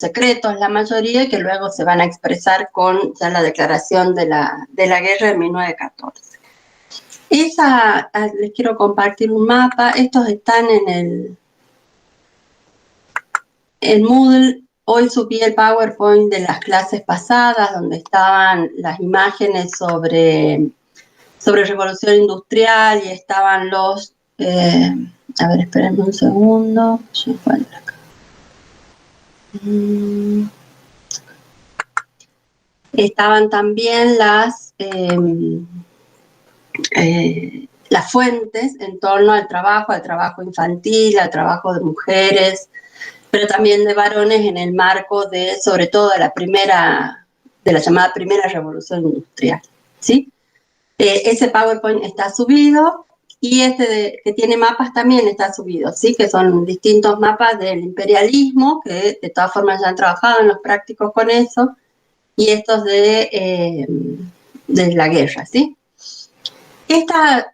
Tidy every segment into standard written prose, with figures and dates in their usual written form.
secretos la mayoría, y que luego se van a expresar con ya la declaración de la guerra de 1914. Les quiero compartir un mapa. Estos están en Moodle. Hoy subí el PowerPoint de las clases pasadas, donde estaban las imágenes sobre revolución industrial, y estaban los... a ver, espérenme un segundo. Yo encuentro acá. Estaban también las fuentes en torno al trabajo infantil, al trabajo de mujeres, pero también de varones, en el marco de, sobre todo, de la llamada primera revolución industrial, ¿sí? Ese PowerPoint está subido, y que tiene mapas también está subido, ¿sí? Que son distintos mapas del imperialismo, que de todas formas ya han trabajado en los prácticos con eso, y estos de la guerra, ¿sí?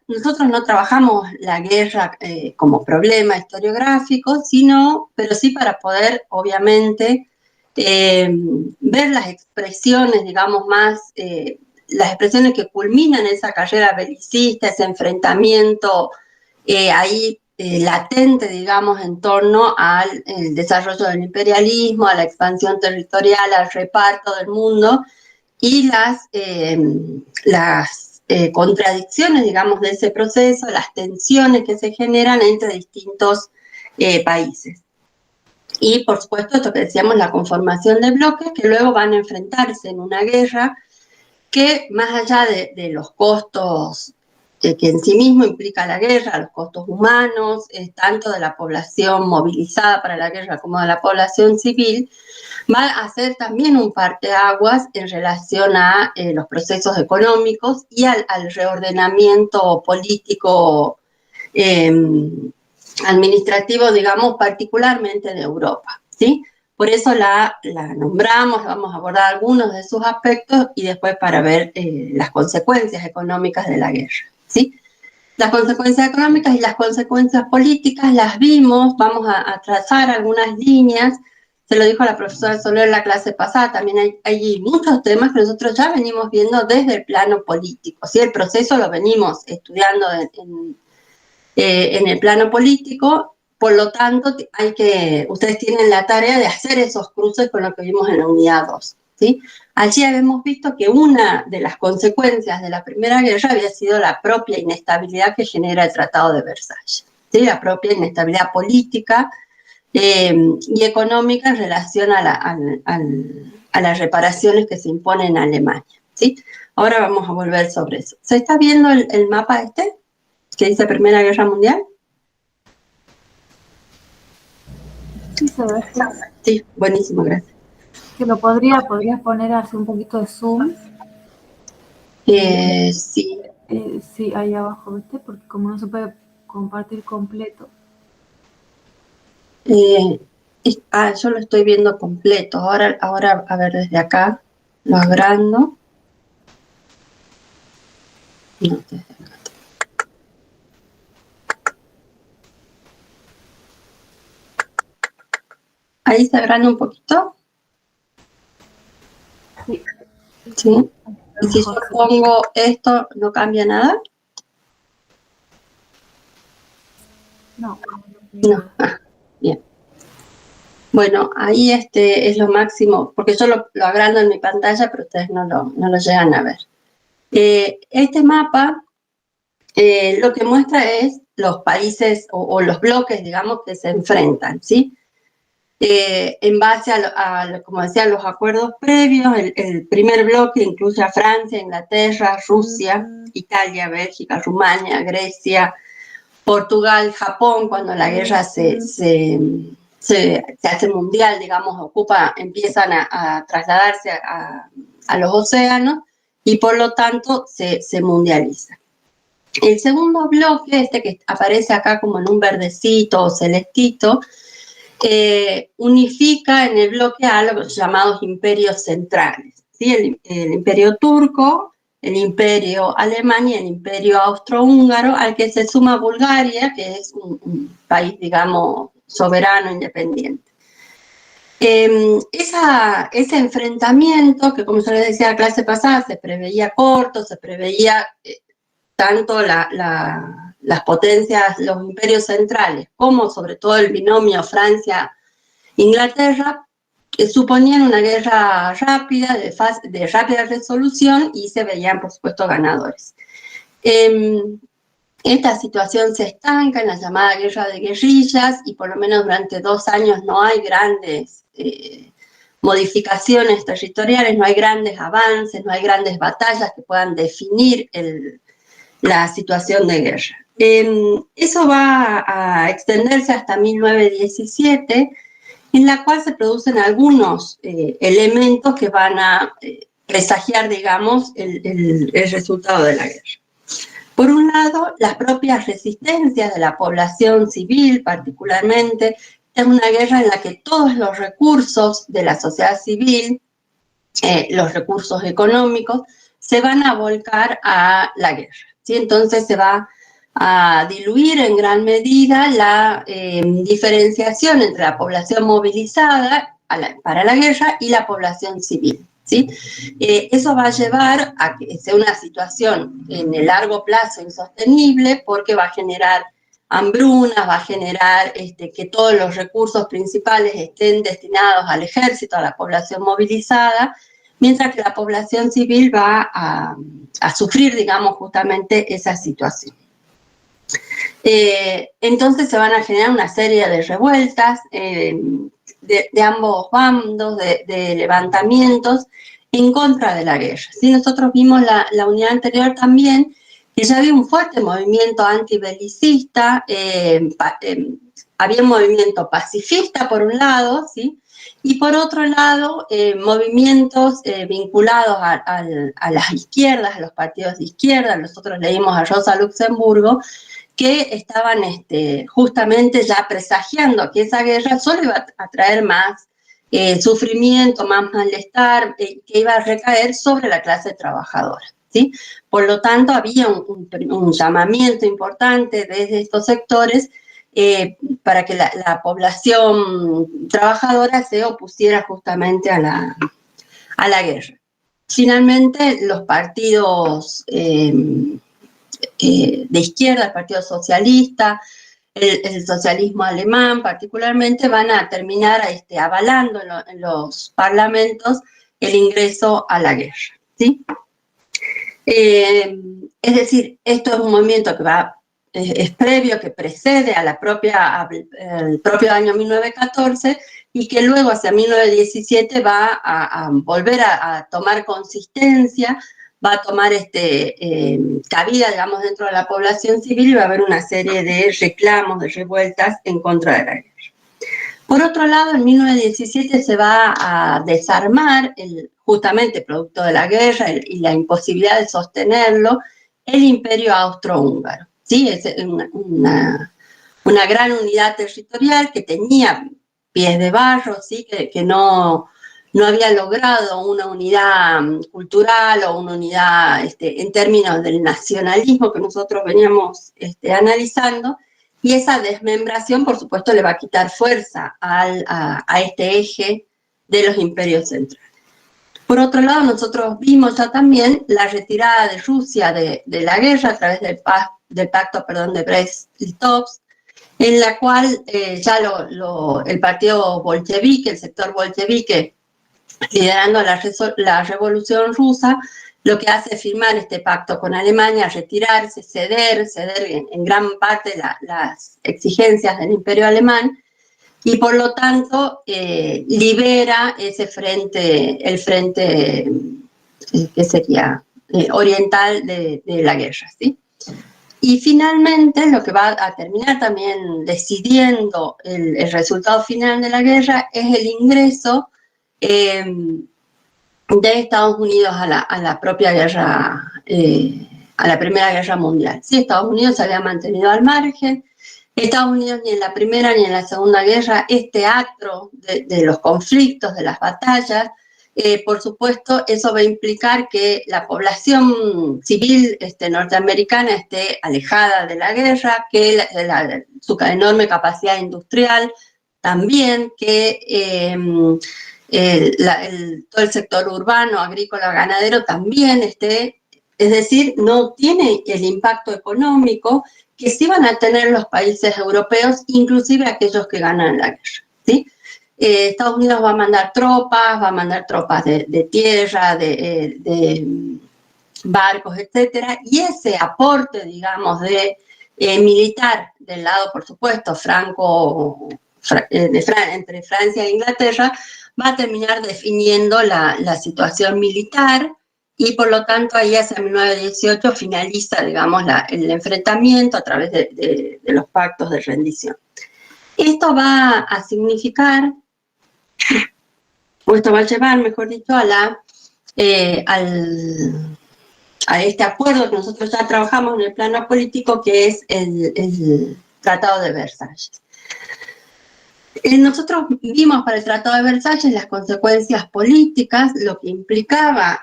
Nosotros no trabajamos la guerra como problema historiográfico, pero sí para poder, obviamente, ver las expresiones, digamos, las expresiones que culminan esa carrera belicista, ese enfrentamiento latente, digamos, en torno al desarrollo del imperialismo, a la expansión territorial, al reparto del mundo, y las contradicciones, digamos, de ese proceso, las tensiones que se generan entre distintos países. Y, por supuesto, esto que decíamos, la conformación de bloques que luego van a enfrentarse en una guerra que, más allá de los costos que en sí mismo implica la guerra, los costos humanos, tanto de la población movilizada para la guerra como de la población civil, va a ser también un parteaguas en relación a los procesos económicos y al reordenamiento político administrativo, digamos, particularmente de Europa, ¿sí? Por eso la nombramos, vamos a abordar algunos de sus aspectos, y después para ver las consecuencias económicas de la guerra, ¿sí? Las consecuencias económicas y las consecuencias políticas las vimos. Vamos a trazar algunas líneas. Se lo dijo la profesora Soler en la clase pasada, también hay muchos temas que nosotros ya venimos viendo desde el plano político, ¿sí? El proceso lo venimos estudiando en el plano político. Por lo tanto, ustedes tienen la tarea de hacer esos cruces con lo que vimos en la unidad 2, ¿sí? Allí habíamos visto que una de las consecuencias de la Primera Guerra había sido la propia inestabilidad que genera el Tratado de Versalles, ¿sí? La propia inestabilidad política y económica en relación a las reparaciones que se imponen en Alemania, ¿sí? Ahora vamos a volver sobre eso. ¿Se está viendo el mapa que dice Primera Guerra Mundial? Sí, se ve. Sí, buenísimo, gracias. Que lo podrías poner así un poquito de zoom. Sí. Sí, ahí abajo, ¿viste? Porque como no se puede compartir completo. Yo lo estoy viendo completo. Ahora, a ver, desde acá lo agrando. No, desde acá. Ahí se agranda un poquito. Sí. Sí. Y si yo pongo esto, ¿no cambia nada? No. No. Bien. Bueno, ahí es lo máximo, porque yo lo agrando en mi pantalla, pero ustedes no lo llegan a ver. Este mapa lo que muestra es los países o los bloques, digamos, que se enfrentan, ¿sí? En base como decía, los acuerdos previos. El primer bloque incluye a Francia, Inglaterra, Rusia, Italia, Bélgica, Rumania, Grecia, Portugal, Japón. Cuando la guerra se hace mundial, digamos, empiezan a trasladarse a los océanos, y por lo tanto se mundializa. El segundo bloque, que aparece acá como en un verdecito o celestito, unifica en el bloque a los llamados imperios centrales, ¿sí? El imperio turco, el imperio alemán y el imperio austrohúngaro, al que se suma Bulgaria, que es un país, digamos, soberano, independiente. Ese enfrentamiento, que como yo les decía en la clase pasada, se preveía corto, se preveía tanto las potencias, los imperios centrales, como sobre todo el binomio Francia-Inglaterra, suponían una guerra rápida, de rápida resolución, y se veían, por supuesto, ganadores. Esta situación se estanca en la llamada guerra de guerrillas, y por lo menos durante 2 años no hay grandes modificaciones territoriales, no hay grandes avances, no hay grandes batallas que puedan definir la situación de guerra. Eso va a extenderse hasta 1917, en la cual se producen algunos elementos que van a presagiar, digamos, el resultado de la guerra. Por un lado, las propias resistencias de la población civil, particularmente. Es una guerra en la que todos los recursos de la sociedad civil, los recursos económicos, se van a volcar a la guerra, ¿sí? Entonces se va a diluir en gran medida la diferenciación entre la población movilizada para la guerra y la población civil, ¿sí? Eso va a llevar a que sea una situación en el largo plazo insostenible, porque va a generar hambrunas, va a generar que todos los recursos principales estén destinados al ejército, a la población movilizada, mientras que la población civil va a sufrir, digamos, justamente esa situación. Entonces se van a generar una serie de revueltas de ambos bandos, de levantamientos en contra de la guerra, ¿sí? Nosotros vimos la unidad anterior también, que ya había un fuerte movimiento antibelicista, había un movimiento pacifista por un lado, ¿sí? Y por otro lado, movimientos vinculados a las izquierdas, a los partidos de izquierda. Nosotros leímos a Rosa Luxemburgo, que estaban justamente ya presagiando que esa guerra solo iba a traer más sufrimiento, más malestar, que iba a recaer sobre la clase trabajadora, ¿sí? Por lo tanto, había un llamamiento importante desde estos sectores para que la población trabajadora se opusiera justamente a la guerra. Finalmente, los partidos de izquierda, el Partido Socialista, el socialismo alemán particularmente, van a terminar avalando en los parlamentos el ingreso a la guerra, ¿sí? Es decir, esto es un movimiento que es previo, que precede a al propio año 1914, y que luego hacia 1917 va a volver a tomar consistencia, va a tomar cabida, digamos, dentro de la población civil, y va a haber una serie de reclamos, de revueltas en contra de la guerra. Por otro lado, en 1917 se va a desarmar, justamente producto de la guerra y la imposibilidad de sostenerlo, el Imperio Austrohúngaro, ¿sí? Es una gran unidad territorial que tenía pies de barro, ¿sí? Que no había logrado una unidad cultural o una unidad en términos del nacionalismo que nosotros veníamos analizando. Y esa desmembración, por supuesto, le va a quitar fuerza a este eje de los imperios centrales. Por otro lado, nosotros vimos ya también la retirada de Rusia de la guerra a través del pacto de Brest-Litovsk, en la cual ya el partido bolchevique, el sector bolchevique, liderando la revolución rusa, lo que hace es firmar este pacto con Alemania, retirarse, ceder en gran parte las exigencias del imperio alemán, y por lo tanto libera ese frente, el frente que sería oriental de la guerra, ¿sí? Y finalmente lo que va a terminar también decidiendo el resultado final de la guerra es el ingreso de Estados Unidos a la propia guerra, a la Primera Guerra Mundial. Sí, Estados Unidos se había mantenido al margen. Estados Unidos ni en la Primera ni en la Segunda Guerra es teatro de los conflictos, de las batallas. Por supuesto, eso va a implicar que la población civil norteamericana esté alejada de la guerra, que su enorme capacidad industrial también que todo el sector urbano, agrícola, ganadero también esté, es decir, no tiene el impacto económico que sí van a tener los países europeos, inclusive aquellos que ganan la guerra, ¿sí? Estados Unidos va a mandar tropas de tierra, de barcos, etcétera, y ese aporte, digamos, militar del lado, por supuesto, entre Francia e Inglaterra, va a terminar definiendo la situación militar y por lo tanto ahí hacia 1918 finaliza, digamos, el enfrentamiento a través de los pactos de rendición. Esto va a significar, o esto va a llevar, mejor dicho, a este acuerdo que nosotros ya trabajamos en el plano político, que es el Tratado de Versalles. Nosotros vimos para el Tratado de Versalles las consecuencias políticas, lo que implicaba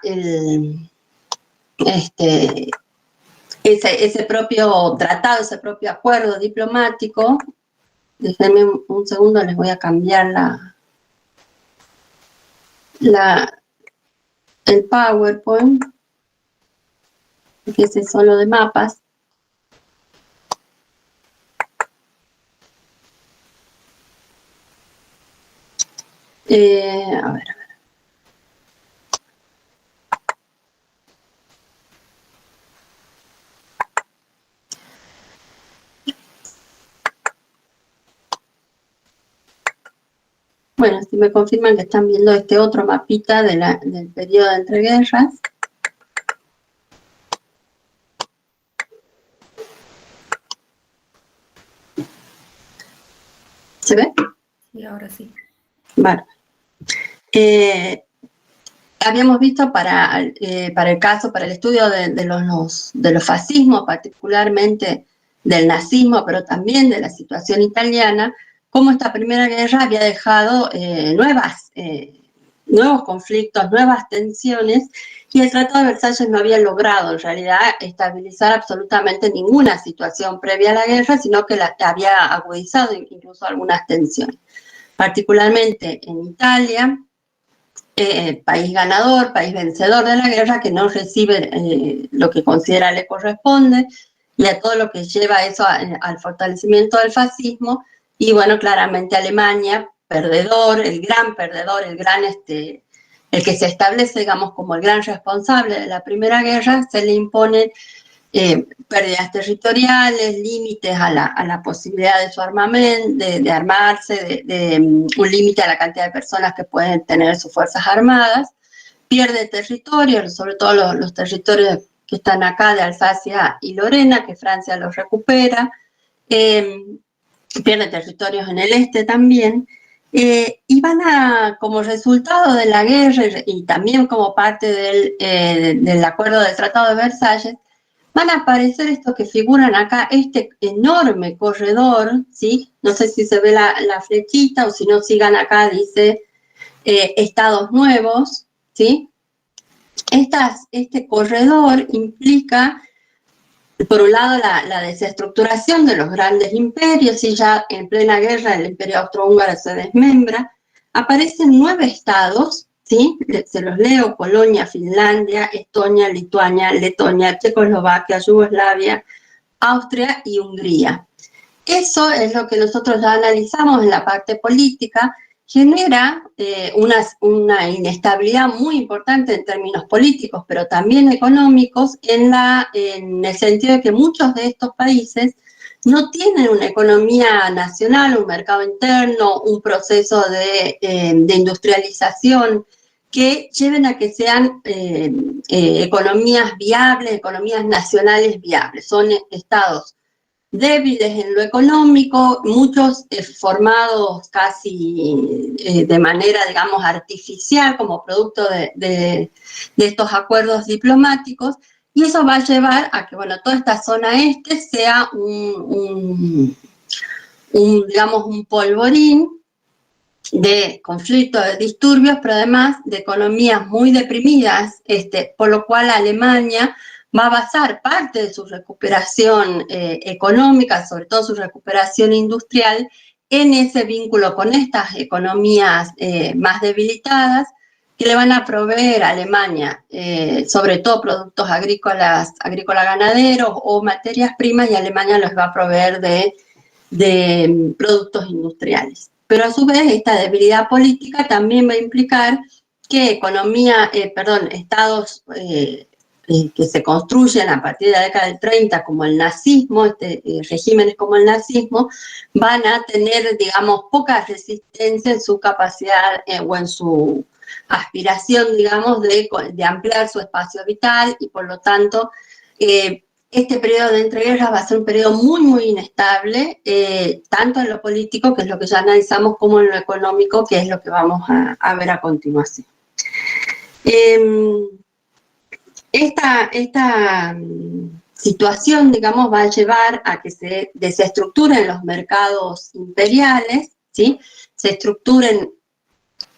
ese propio tratado, ese propio acuerdo diplomático. Déjenme un segundo, les voy a cambiar el PowerPoint, que ese es solo de mapas. A ver. Bueno, si me confirman que están viendo este otro mapita del periodo de entreguerras. ¿Se ve? Sí, ahora sí. Vale. Habíamos visto para el caso, para el estudio de los fascismos, particularmente del nazismo, pero también de la situación italiana, cómo esta Primera Guerra había dejado nuevos conflictos, nuevas tensiones, y el Tratado de Versalles no había logrado en realidad estabilizar absolutamente ninguna situación previa a la guerra, sino que había agudizado incluso algunas tensiones. Particularmente en Italia, país ganador, país vencedor de la guerra, que no recibe lo que considera le corresponde, y a todo lo que lleva eso al fortalecimiento del fascismo. Y bueno, claramente Alemania, perdedor, el gran perdedor, el que se establece, digamos, como el gran responsable de la Primera Guerra, se le impone pérdidas territoriales, límites a la posibilidad de su armamento, de armarse, un límite a la cantidad de personas que pueden tener sus fuerzas armadas, pierde territorios, sobre todo los territorios que están acá de Alsacia y Lorena, que Francia los recupera, pierde territorios en el este también, y van como resultado de la guerra y también como parte del acuerdo del Tratado de Versalles, van a aparecer estos que figuran acá, este enorme corredor, ¿sí? No sé si se ve la flechita o si no, sigan acá, dice estados nuevos, ¿sí? Este corredor implica, por un lado, la desestructuración de los grandes imperios, y ya en plena guerra el imperio austrohúngaro se desmembra. Aparecen 9 estados, ¿sí? Se los leo: Polonia, Finlandia, Estonia, Lituania, Letonia, Checoslovaquia, Yugoslavia, Austria y Hungría. Eso es lo que nosotros ya analizamos en la parte política. Genera una inestabilidad muy importante en términos políticos, pero también económicos, en el sentido de que muchos de estos países no tienen una economía nacional, un mercado interno, un proceso de industrialización que lleven a que sean economías viables, economías nacionales viables. Son estados débiles en lo económico, muchos formados casi de manera, digamos, artificial, como producto de estos acuerdos diplomáticos, y eso va a llevar a que, bueno, toda esta zona este sea digamos, un polvorín de conflictos, de disturbios, pero además de economías muy deprimidas, por lo cual Alemania va a basar parte de su recuperación económica, sobre todo su recuperación industrial, en ese vínculo con estas economías más debilitadas, que le van a proveer a Alemania, sobre todo productos agrícola-ganaderos o materias primas, y Alemania los va a proveer de productos industriales. Pero a su vez, esta debilidad política también va a implicar que estados que se construyen a partir de la década del 30, como el nazismo, regímenes como el nazismo, van a tener, digamos, poca resistencia en su capacidad o en su aspiración, digamos, de ampliar su espacio vital, y por lo tanto, este periodo de entreguerras va a ser un periodo muy, muy inestable, tanto en lo político, que es lo que ya analizamos, como en lo económico, que es lo que vamos a ver a continuación. Esta situación, digamos, va a llevar a que se desestructuren los mercados imperiales, ¿sí? Se estructuren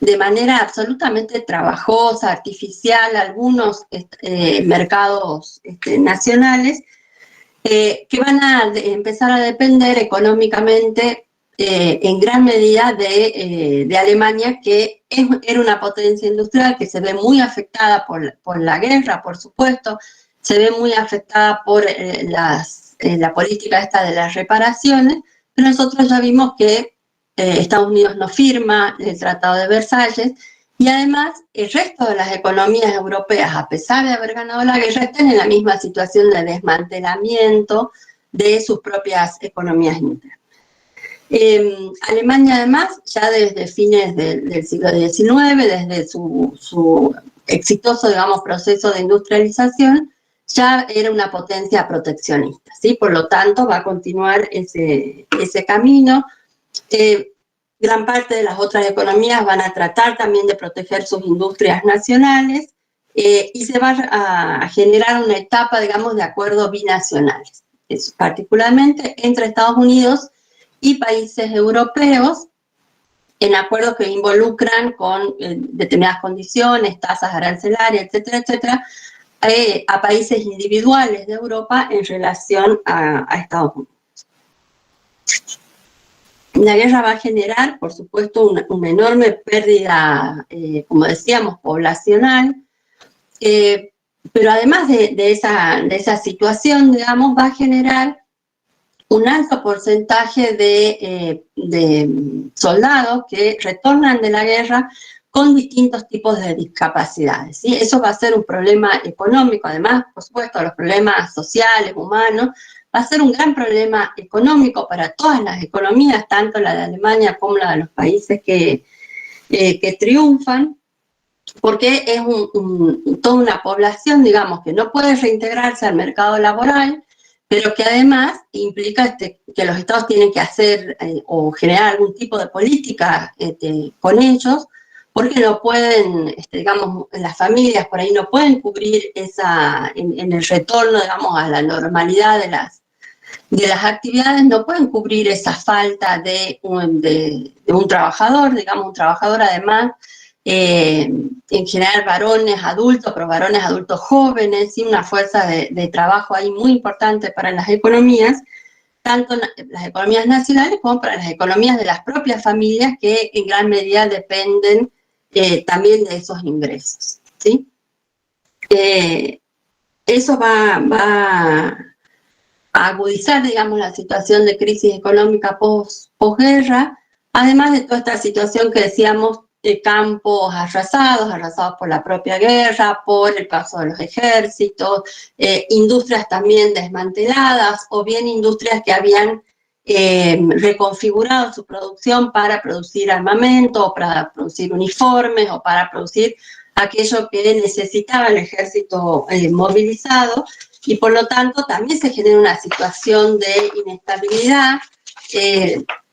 de manera absolutamente trabajosa, artificial, algunos mercados nacionales, que van a empezar a depender económicamente en gran medida de Alemania, que era una potencia industrial que se ve muy afectada por la guerra, por supuesto, se ve muy afectada por la política esta de las reparaciones, pero nosotros ya vimos que Estados Unidos no firma el Tratado de Versalles, y además el resto de las economías europeas, a pesar de haber ganado la guerra, están en la misma situación de desmantelamiento de sus propias economías internas. Alemania, además, ya desde fines del siglo XIX, desde su exitoso, digamos, proceso de industrialización, ya era una potencia proteccionista, ¿sí? Por lo tanto, va a continuar ese camino. Gran parte de las otras economías van a tratar también de proteger sus industrias nacionales, y se va a generar una etapa, digamos, de acuerdos binacionales, particularmente entre Estados Unidos y países europeos, en acuerdos que involucran con determinadas condiciones, tasas arancelarias, etcétera, etcétera, a países individuales de Europa en relación a Estados Unidos. La guerra va a generar, por supuesto, una enorme pérdida, como decíamos, poblacional, pero además de esa situación, digamos, va a generar un alto porcentaje de soldados que retornan de la guerra con distintos tipos de discapacidades, ¿sí? Eso va a ser un problema económico, además, por supuesto, los problemas sociales, humanos, va a ser un gran problema económico para todas las economías, tanto la de Alemania como la de los países que triunfan, porque es toda una población, digamos, que no puede reintegrarse al mercado laboral, pero que además implica que los estados tienen que hacer o generar algún tipo de política con ellos, porque no pueden, digamos, las familias por ahí no pueden cubrir en el retorno, digamos, a la normalidad de las actividades, no pueden cubrir esa falta de un trabajador, digamos, un trabajador además, en general varones adultos, pero varones adultos jóvenes, y una fuerza de trabajo ahí muy importante para las economías, tanto las economías nacionales como para las economías de las propias familias, que en gran medida dependen también de esos ingresos, ¿sí? Eso va a agudizar, digamos, la situación de crisis económica posguerra, además de toda esta situación que decíamos de campos arrasados por la propia guerra, por el paso de los ejércitos, industrias también desmanteladas, o bien industrias que habían reconfigurado su producción para producir armamento, o para producir uniformes, o para producir aquello que necesitaba el ejército movilizado, y por lo tanto también se genera una situación de inestabilidad,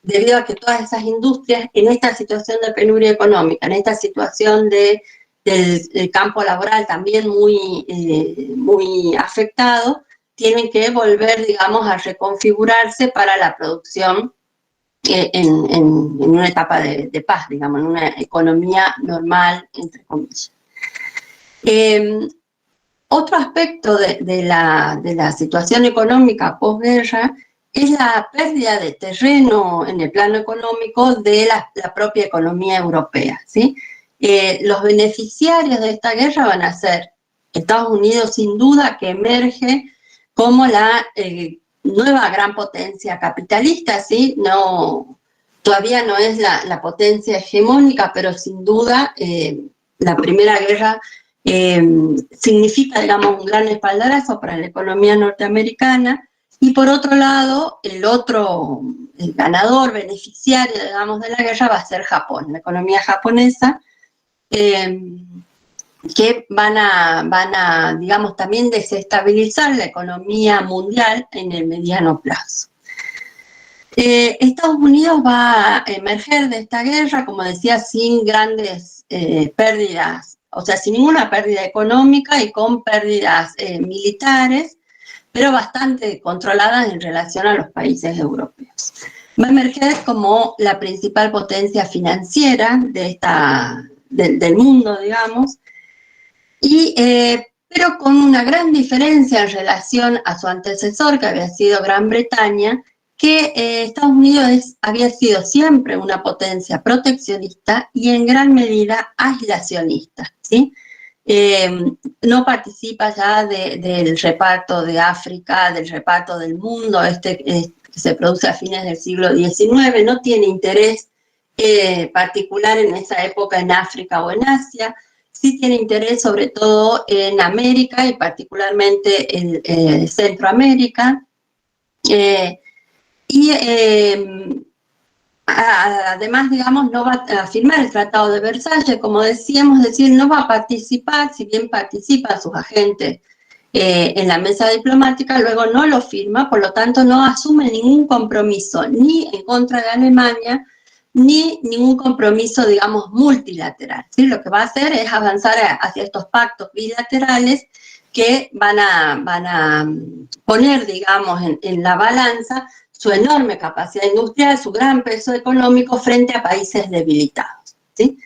debido a que todas esas industrias, en esta situación de penuria económica, en esta situación del campo laboral también muy afectado, tienen que volver, digamos, a reconfigurarse para la producción en una etapa de paz, digamos, en una economía normal, entre comillas. Otro aspecto de la situación económica posguerra es la pérdida de terreno en el plano económico de la propia economía europea, ¿sí? Los beneficiarios de esta guerra van a ser Estados Unidos, sin duda, que emerge como la nueva gran potencia capitalista, ¿sí? No, todavía no es la potencia hegemónica, pero sin duda la Primera Guerra significa, digamos, un gran espaldarazo para la economía norteamericana. Y por otro lado, el ganador, beneficiario, digamos, de la guerra va a ser Japón, la economía japonesa, que van a, digamos, también desestabilizar la economía mundial en el mediano plazo. Estados Unidos va a emerger de esta guerra, como decía, sin grandes pérdidas, o sea, sin ninguna pérdida económica y con pérdidas militares, pero bastante controladas en relación a los países europeos. Va a emerger como la principal potencia financiera del mundo, digamos, pero con una gran diferencia en relación a su antecesor, que había sido Gran Bretaña, que Estados Unidos había sido siempre una potencia proteccionista y en gran medida aislacionista, ¿sí? No participa ya del reparto de África, del reparto del mundo, que se produce a fines del siglo XIX, no tiene interés particular en esa época en África o en Asia, sí tiene interés sobre todo en América y particularmente en Centroamérica. Además, digamos, no va a firmar el Tratado de Versalles, como decíamos, es decir, no va a participar, si bien participan sus agentes en la mesa diplomática, luego no lo firma, por lo tanto no asume ningún compromiso ni en contra de Alemania, ni ningún compromiso, digamos, multilateral, ¿sí? Lo que va a hacer es avanzar hacia estos pactos bilaterales que van a poner, digamos, en la balanza su enorme capacidad industrial, su gran peso económico frente a países debilitados, ¿sí?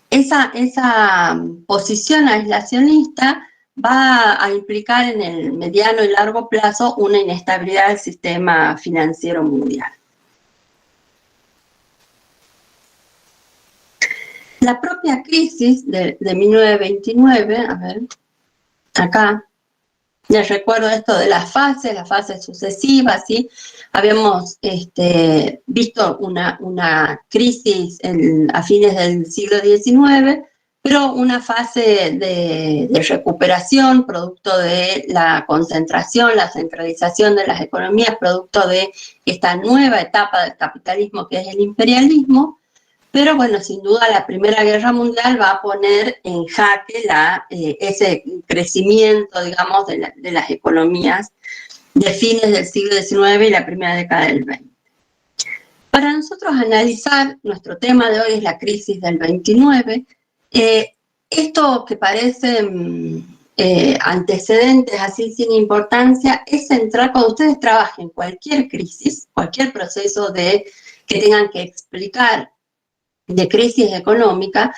Esa posición aislacionista va a implicar en el mediano y largo plazo una inestabilidad del sistema financiero mundial. La propia crisis de 1929, a ver, acá, les recuerdo esto de las fases sucesivas, ¿sí? Habíamos visto una crisis a fines del siglo XIX, pero una fase de recuperación producto de la concentración, la centralización de las economías, producto de esta nueva etapa del capitalismo que es el imperialismo. Pero bueno, sin duda la Primera Guerra Mundial va a poner en jaque ese crecimiento, digamos, de las economías de fines del siglo XIX y la primera década del XX. Para nosotros analizar, nuestro tema de hoy es la crisis del 29. Esto que parecen antecedentes así sin importancia es central cuando ustedes trabajen cualquier crisis, cualquier proceso que tengan que explicar de crisis económica,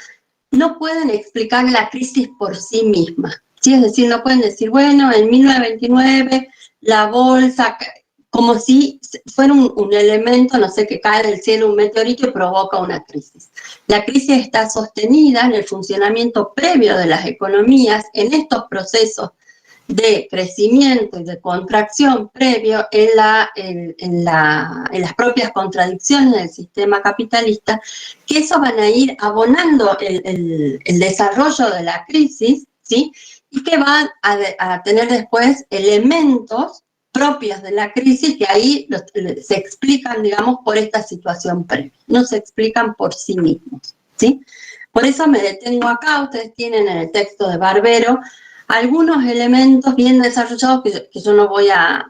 no pueden explicar la crisis por sí misma, ¿sí? Es decir, no pueden decir, bueno, en 1929 la bolsa, como si fuera un elemento, no sé, que cae del cielo un meteorito y provoca una crisis. La crisis está sostenida en el funcionamiento previo de las economías, en estos procesos de crecimiento y de contracción previo en las propias contradicciones del sistema capitalista, que eso van a ir abonando el desarrollo de la crisis, ¿sí? Y que van a tener después elementos propios de la crisis que ahí se explican, digamos, por esta situación previa, no se explican por sí mismos, ¿sí? Por eso me detengo acá, ustedes tienen en el texto de Barbero algunos elementos bien desarrollados que yo no voy a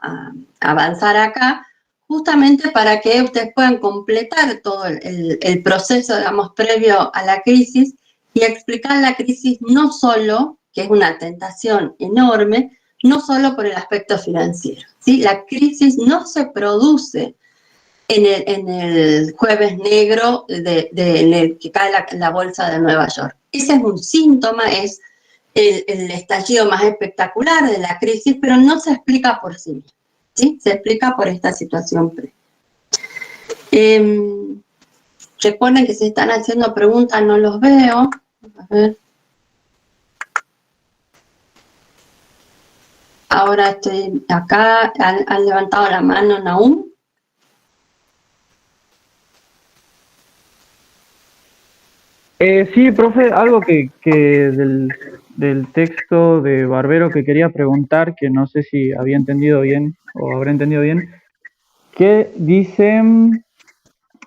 avanzar acá, justamente para que ustedes puedan completar todo el proceso, digamos, previo a la crisis y explicar la crisis no solo, que es una tentación enorme, no solo por el aspecto financiero, ¿sí? La crisis no se produce en el jueves negro en el que cae la bolsa de Nueva York. Ese es un síntoma, el estallido más espectacular de la crisis, pero no se explica por sí mismo, ¿sí? Se explica por esta situación pre. Recuerden que si están haciendo preguntas no los veo. A ver. Ahora estoy acá, han levantado la mano Nahum. Sí, profe, algo que del texto de Barbero que quería preguntar, que no sé si había entendido bien o habré entendido bien, que dice,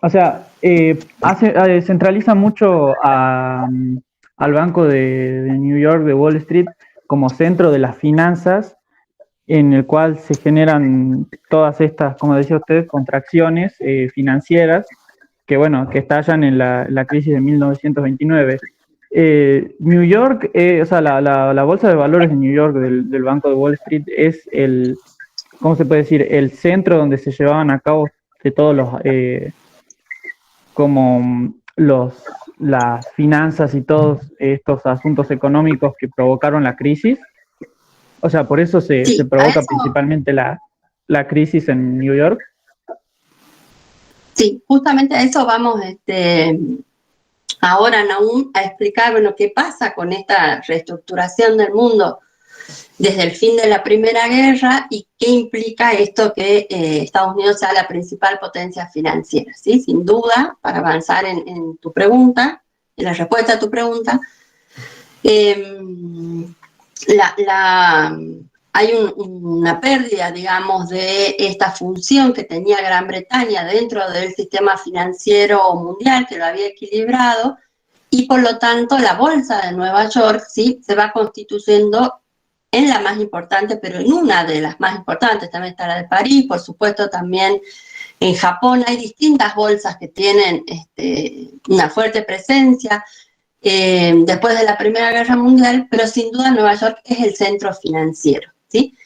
o sea, centraliza mucho al Banco de New York, de Wall Street, como centro de las finanzas, en el cual se generan todas estas, como decía usted, contracciones financieras que, bueno, que estallan en la crisis de 1929. New York, o sea, la bolsa de valores de New York del Banco de Wall Street es ¿cómo se puede decir? El centro donde se llevaban a cabo de todos como las finanzas y todos estos asuntos económicos que provocaron la crisis. O sea, por eso se Sí, a provoca eso, principalmente la crisis en New York. sí, justamente a eso vamos ahora, Nahum, a explicar, bueno, qué pasa con esta reestructuración del mundo desde el fin de la Primera Guerra y qué implica esto que Estados Unidos sea la principal potencia financiera, ¿sí? Sin duda, para avanzar en tu pregunta, en la respuesta a tu pregunta, hay una pérdida, digamos, de esta función que tenía Gran Bretaña dentro del sistema financiero mundial, que lo había equilibrado, y por lo tanto la bolsa de Nueva York, ¿sí?, se va constituyendo en la más importante, pero en una de las más importantes. También está la de París, por supuesto, también en Japón hay distintas bolsas que tienen una fuerte presencia después de la Primera Guerra Mundial, pero sin duda Nueva York es el centro financiero, ¿sí?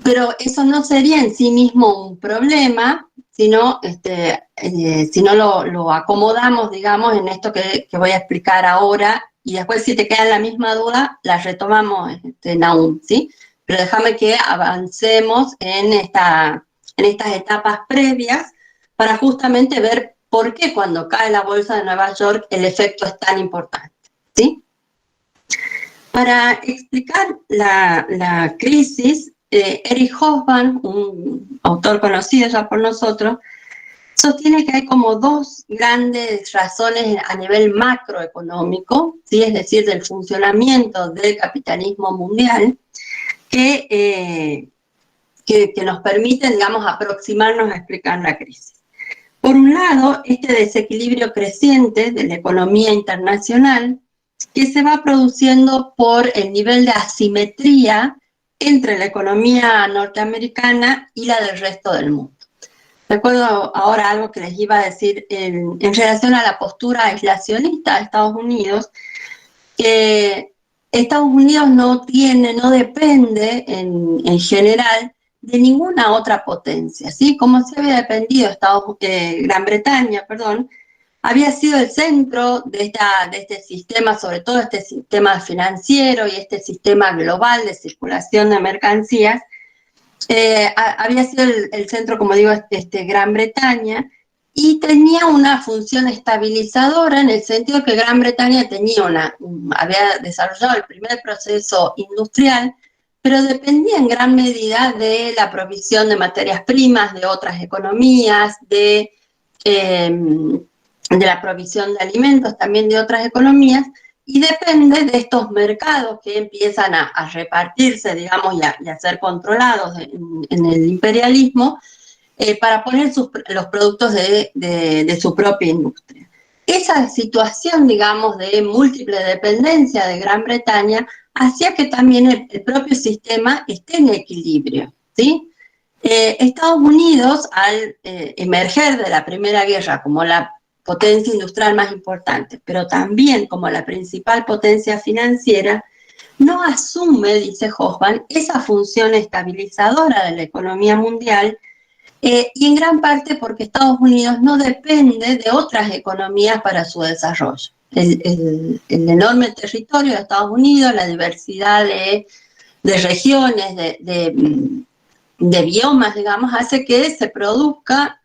Pero eso no sería en sí mismo un problema, sino si no lo acomodamos, digamos, en esto que voy a explicar ahora, y después si te queda la misma duda, la retomamos, Nahum, ¿sí? Pero déjame que avancemos en estas etapas previas para justamente ver por qué cuando cae la bolsa de Nueva York el efecto es tan importante, ¿sí? Para explicar la crisis, Eric Hobsbawm, un autor conocido ya por nosotros, sostiene que hay como dos grandes razones a nivel macroeconómico, ¿sí?, es decir, del funcionamiento del capitalismo mundial, que nos permiten, digamos, aproximarnos a explicar la crisis. Por un lado, este desequilibrio creciente de la economía internacional que se va produciendo por el nivel de asimetría entre la economía norteamericana y la del resto del mundo. Recuerdo ahora algo que les iba a decir en relación a la postura aislacionista de Estados Unidos, que Estados Unidos no depende en general de ninguna otra potencia, ¿sí? Como se había dependido Gran Bretaña, había sido el centro de este sistema, sobre todo este sistema financiero y este sistema global de circulación de mercancías. Había sido el centro, como digo, Gran Bretaña, y tenía una función estabilizadora en el sentido que Gran Bretaña había desarrollado el primer proceso industrial, pero dependía en gran medida de la provisión de materias primas de otras economías, de la provisión de alimentos también de otras economías, y depende de estos mercados que empiezan a repartirse, digamos, y a ser controlados en el imperialismo, para poner los productos de su propia industria. Esa situación, digamos, de múltiple dependencia de Gran Bretaña hacía que también el propio sistema esté en equilibrio, ¿sí? Estados Unidos, al emerger de la Primera Guerra como la potencia industrial más importante, pero también como la principal potencia financiera, no asume, dice Hobsbawm, esa función estabilizadora de la economía mundial, y en gran parte porque Estados Unidos no depende de otras economías para su desarrollo. El enorme territorio de Estados Unidos, la diversidad de regiones, de biomas, digamos, hace que se produzca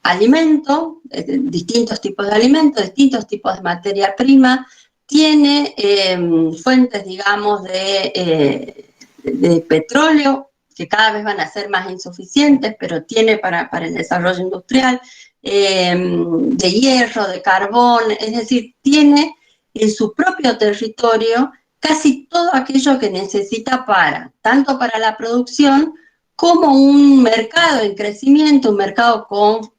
alimento, distintos tipos de alimentos, distintos tipos de materia prima, tiene fuentes, digamos, de petróleo, que cada vez van a ser más insuficientes, pero tiene para el desarrollo industrial, de hierro, de carbón, es decir, tiene en su propio territorio casi todo aquello que necesita tanto para la producción como un mercado en crecimiento, un mercado con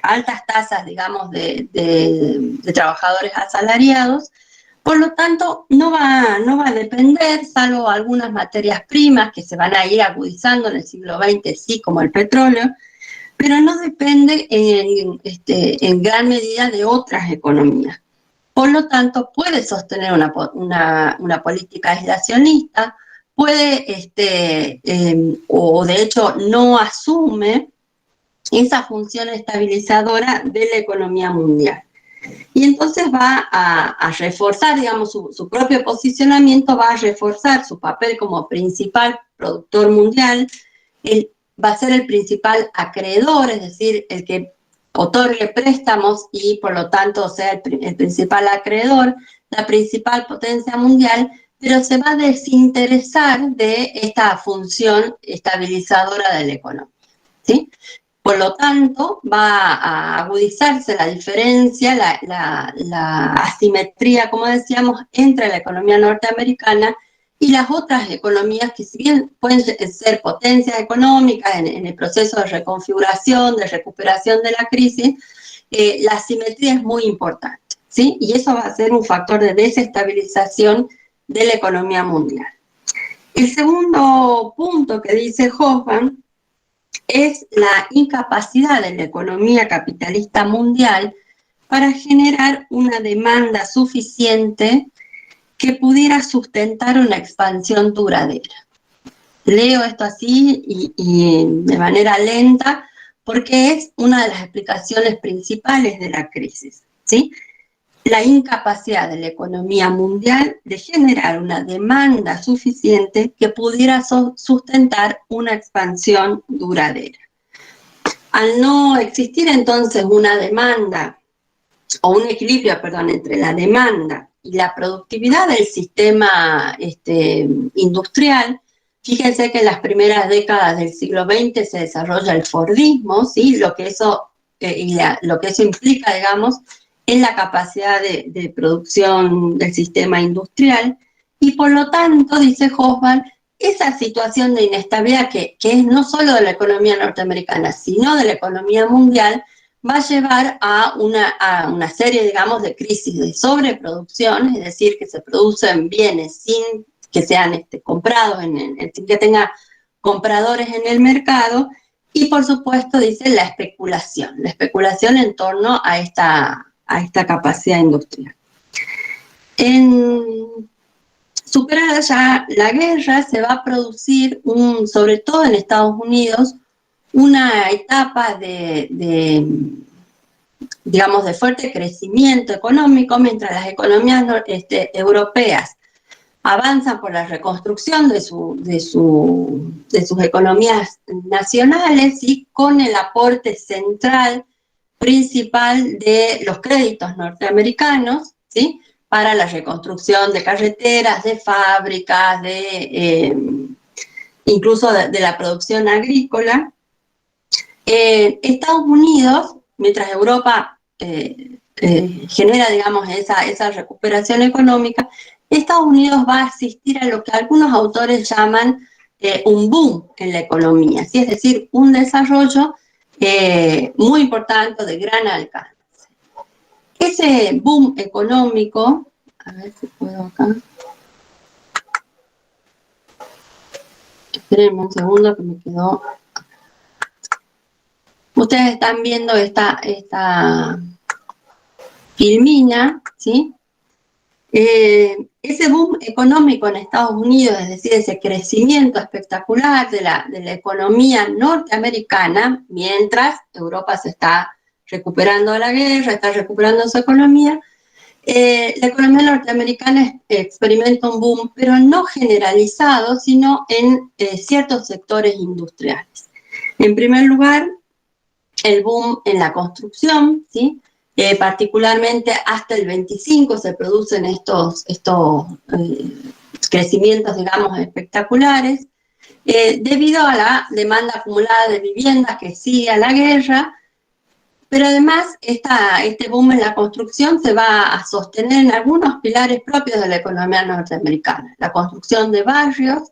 altas tasas, digamos, de trabajadores asalariados. Por lo tanto, no va a depender, salvo algunas materias primas que se van a ir agudizando en el siglo XX, sí, como el petróleo, pero no depende en gran medida de otras economías. Por lo tanto, puede sostener una política aislacionista, puede, o de hecho no asume esa función estabilizadora de la economía mundial. Y entonces va a reforzar, digamos, su propio posicionamiento, va a reforzar su papel como principal productor mundial, va a ser el principal acreedor, es decir, el que otorgue préstamos y por lo tanto sea el principal acreedor, la principal potencia mundial, pero se va a desinteresar de esta función estabilizadora de la economía, ¿sí? Por lo tanto, va a agudizarse la diferencia, la asimetría, como decíamos, entre la economía norteamericana y las otras economías que, si bien pueden ser potencias económicas en el proceso de reconfiguración, de recuperación de la crisis, la asimetría es muy importante, ¿sí? Y eso va a ser un factor de desestabilización de la economía mundial. El segundo punto que dice Hoffman es la incapacidad de la economía capitalista mundial para generar una demanda suficiente que pudiera sustentar una expansión duradera. Leo esto así y de manera lenta porque es una de las explicaciones principales de la crisis, ¿sí? La incapacidad de la economía mundial de generar una demanda suficiente que pudiera sustentar una expansión duradera. Al no existir entonces una demanda o un equilibrio, perdón, entre la demanda y la productividad del sistema industrial, fíjense que en las primeras décadas del siglo XX se desarrolla el Fordismo, ¿sí? Lo que eso implica, digamos, en la capacidad de producción del sistema industrial, y por lo tanto, dice Hoffman, esa situación de inestabilidad que es no solo de la economía norteamericana, sino de la economía mundial, va a llevar a una serie, digamos, de crisis de sobreproducción, es decir, que se producen bienes sin que sean comprados, sin que tenga compradores en el mercado, y por supuesto, dice, la especulación en torno a esta capacidad industrial. Superada ya la guerra, se va a producir, sobre todo en Estados Unidos, una etapa digamos, de fuerte crecimiento económico, mientras las economías europeas avanzan por la reconstrucción de sus economías nacionales y con el aporte central principal de los créditos norteamericanos, ¿sí? Para la reconstrucción de carreteras, de fábricas, incluso de la producción agrícola. Estados Unidos, mientras Europa genera, digamos, esa recuperación económica, Estados Unidos va a asistir a lo que algunos autores llaman un boom en la economía, ¿sí? Es decir, un desarrollo muy importante, de gran alcance. Ese boom económico, a ver si puedo acá. Espérenme un segundo que me quedó. Ustedes están viendo esta filmina, ¿sí? Ese boom económico en Estados Unidos, es decir, ese crecimiento espectacular de la economía norteamericana, mientras Europa se está recuperando de la guerra, está recuperando su economía, La economía norteamericana experimenta un boom, pero no generalizado, sino en ciertos sectores industriales. En primer lugar, el boom en la construcción, ¿sí? Particularmente hasta el 25 se producen estos crecimientos, digamos, espectaculares, debido a la demanda acumulada de viviendas que sigue a la guerra. Pero además, este boom en la construcción se va a sostener en algunos pilares propios de la economía norteamericana. La construcción de barrios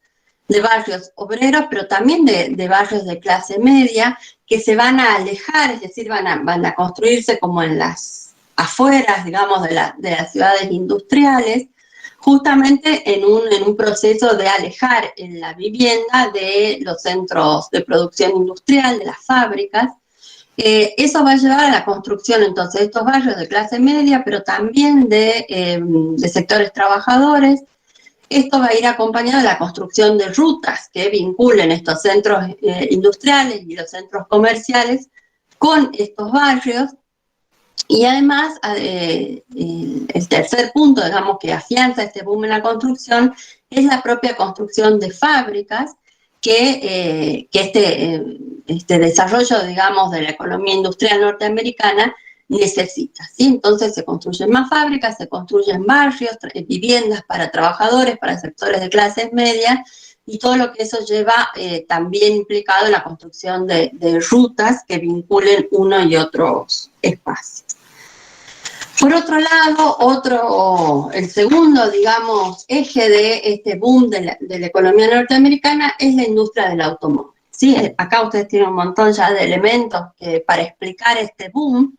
obreros, pero también de barrios de clase media, que se van a alejar, es decir, van a construirse como en las afueras, digamos, de las ciudades industriales, justamente en un proceso de alejar en la vivienda de los centros de producción industrial, de las fábricas. Eso va a llevar a la construcción, entonces, de estos barrios de clase media, pero también de sectores trabajadores. Esto va a ir acompañado de la construcción de rutas que vinculen estos centros industriales y los centros comerciales con estos barrios. Y además, el tercer punto, digamos, que afianza este boom en la construcción es la propia construcción de fábricas que este desarrollo, digamos, de la economía industrial norteamericana necesita, ¿sí? Entonces se construyen más fábricas, se construyen barrios, viviendas para trabajadores, para sectores de clases medias, y todo lo que eso lleva también implicado en la construcción de rutas que vinculen uno y otros espacios. Por otro lado, el segundo, digamos, eje de este boom de la economía norteamericana es la industria del automóvil, ¿sí? Acá ustedes tienen un montón ya de elementos para explicar este boom,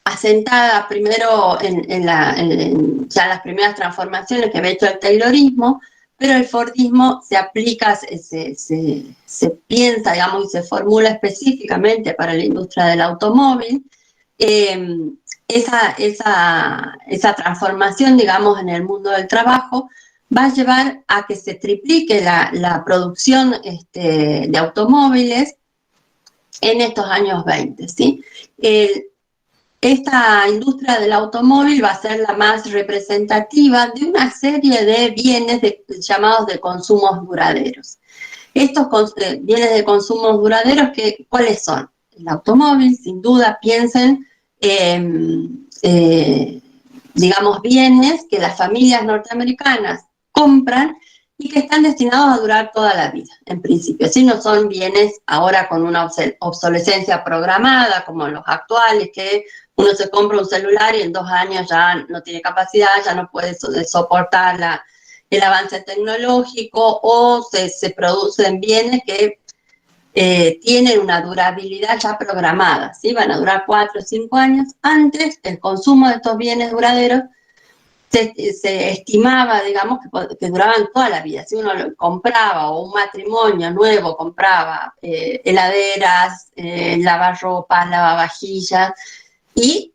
asentada primero en ya las primeras transformaciones que había hecho el taylorismo, pero el fordismo se aplica, se piensa, digamos, y se formula específicamente para la industria del automóvil. Esa transformación, digamos, en el mundo del trabajo va a llevar a que se triplique la producción de automóviles en estos años 20, ¿sí? Esta industria del automóvil va a ser la más representativa de una serie de bienes llamados de consumos duraderos. Estos bienes de consumos duraderos, ¿cuáles son? El automóvil, sin duda, piensen, digamos, bienes que las familias norteamericanas compran y que están destinados a durar toda la vida, en principio. Si no son bienes ahora con una obsolescencia programada, como los actuales, que uno se compra un celular y en 2 años ya no tiene capacidad, ya no puede soportar el avance tecnológico, o se producen bienes que tienen una durabilidad ya programada, ¿sí? Van a durar 4 o 5 años. Antes, el consumo de estos bienes duraderos se estimaba, digamos, que duraban toda la vida. Si uno lo compraba, o un matrimonio nuevo compraba heladeras, lavarropas, lavavajillas, y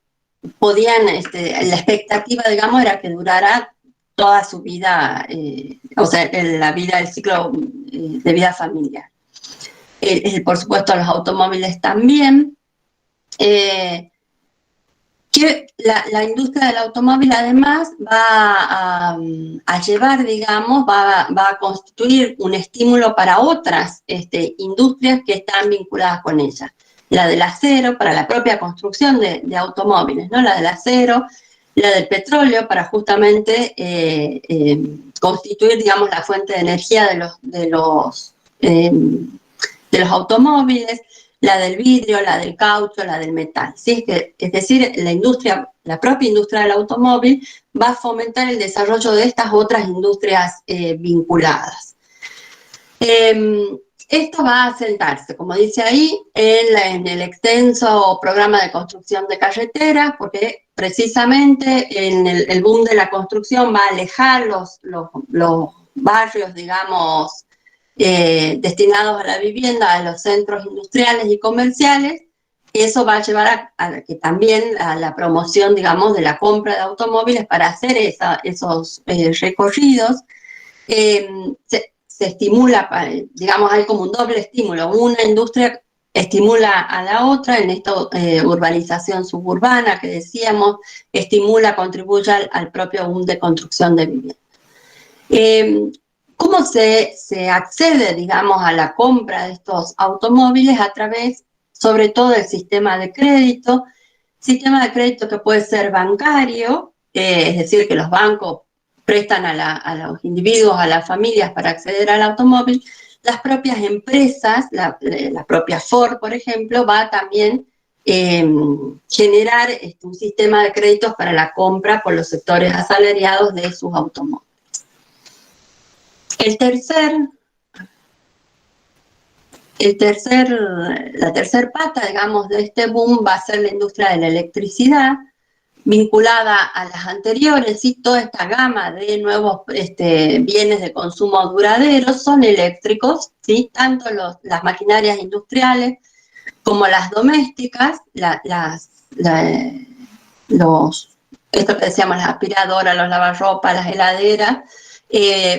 podían, la expectativa, digamos, era que durara toda su vida, o sea, la vida, el ciclo de vida familiar. Por supuesto, los automóviles también. Que la industria del automóvil además va a llevar, digamos, va a constituir un estímulo para otras industrias que están vinculadas con ella. La del acero, para la propia construcción de automóviles, ¿no? La del acero, la del petróleo, para justamente constituir, digamos, la fuente de energía de los automóviles, la del vidrio, la del caucho, la del metal, ¿sí? Es decir, la propia industria del automóvil va a fomentar el desarrollo de estas otras industrias vinculadas. Esto va a sentarse, como dice ahí, en el extenso programa de construcción de carreteras, porque precisamente el boom de la construcción va a alejar los barrios, digamos, destinados a la vivienda, a los centros industriales y comerciales. Eso va a llevar a que también a la promoción, digamos, de la compra de automóviles para hacer esos recorridos. Se estimula, digamos, hay como un doble estímulo, una industria estimula a la otra en esta urbanización suburbana que decíamos, estimula, contribuye al propio boom de construcción de vivienda. ¿Cómo se accede, digamos, a la compra de estos automóviles? A través, sobre todo, del sistema de crédito que puede ser bancario, es decir, que los bancos prestan a los individuos, a las familias para acceder al automóvil. Las propias empresas, la propia Ford, por ejemplo, va a también generar un sistema de créditos para la compra por los sectores asalariados de sus automóviles. La tercer pata, digamos, de este boom va a ser la industria de la electricidad, vinculada a las anteriores, y toda esta gama de nuevos bienes de consumo duradero son eléctricos, ¿sí? Tanto las maquinarias industriales como las domésticas, esto que decíamos, las aspiradoras, los lavarropas, las heladeras,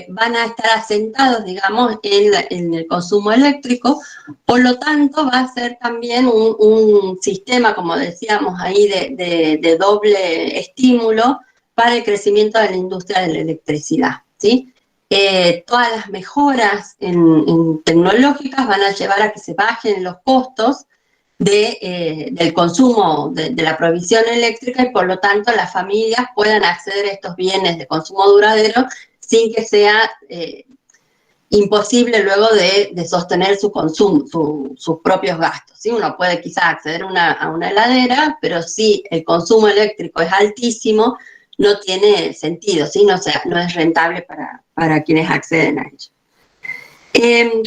van a estar asentados, digamos, en el consumo eléctrico. Por lo tanto, va a ser también un sistema, como decíamos ahí, de doble estímulo para el crecimiento de la industria de la electricidad, ¿sí? Todas las mejoras en tecnológicas van a llevar a que se bajen los costos del consumo de la provisión eléctrica, y por lo tanto las familias puedan acceder a estos bienes de consumo duradero sin que sea imposible luego de sostener su consumo, sus propios gastos, ¿sí? Uno puede quizás acceder a una heladera, pero si el consumo eléctrico es altísimo, no tiene sentido, ¿sí? No es rentable para quienes acceden a ello.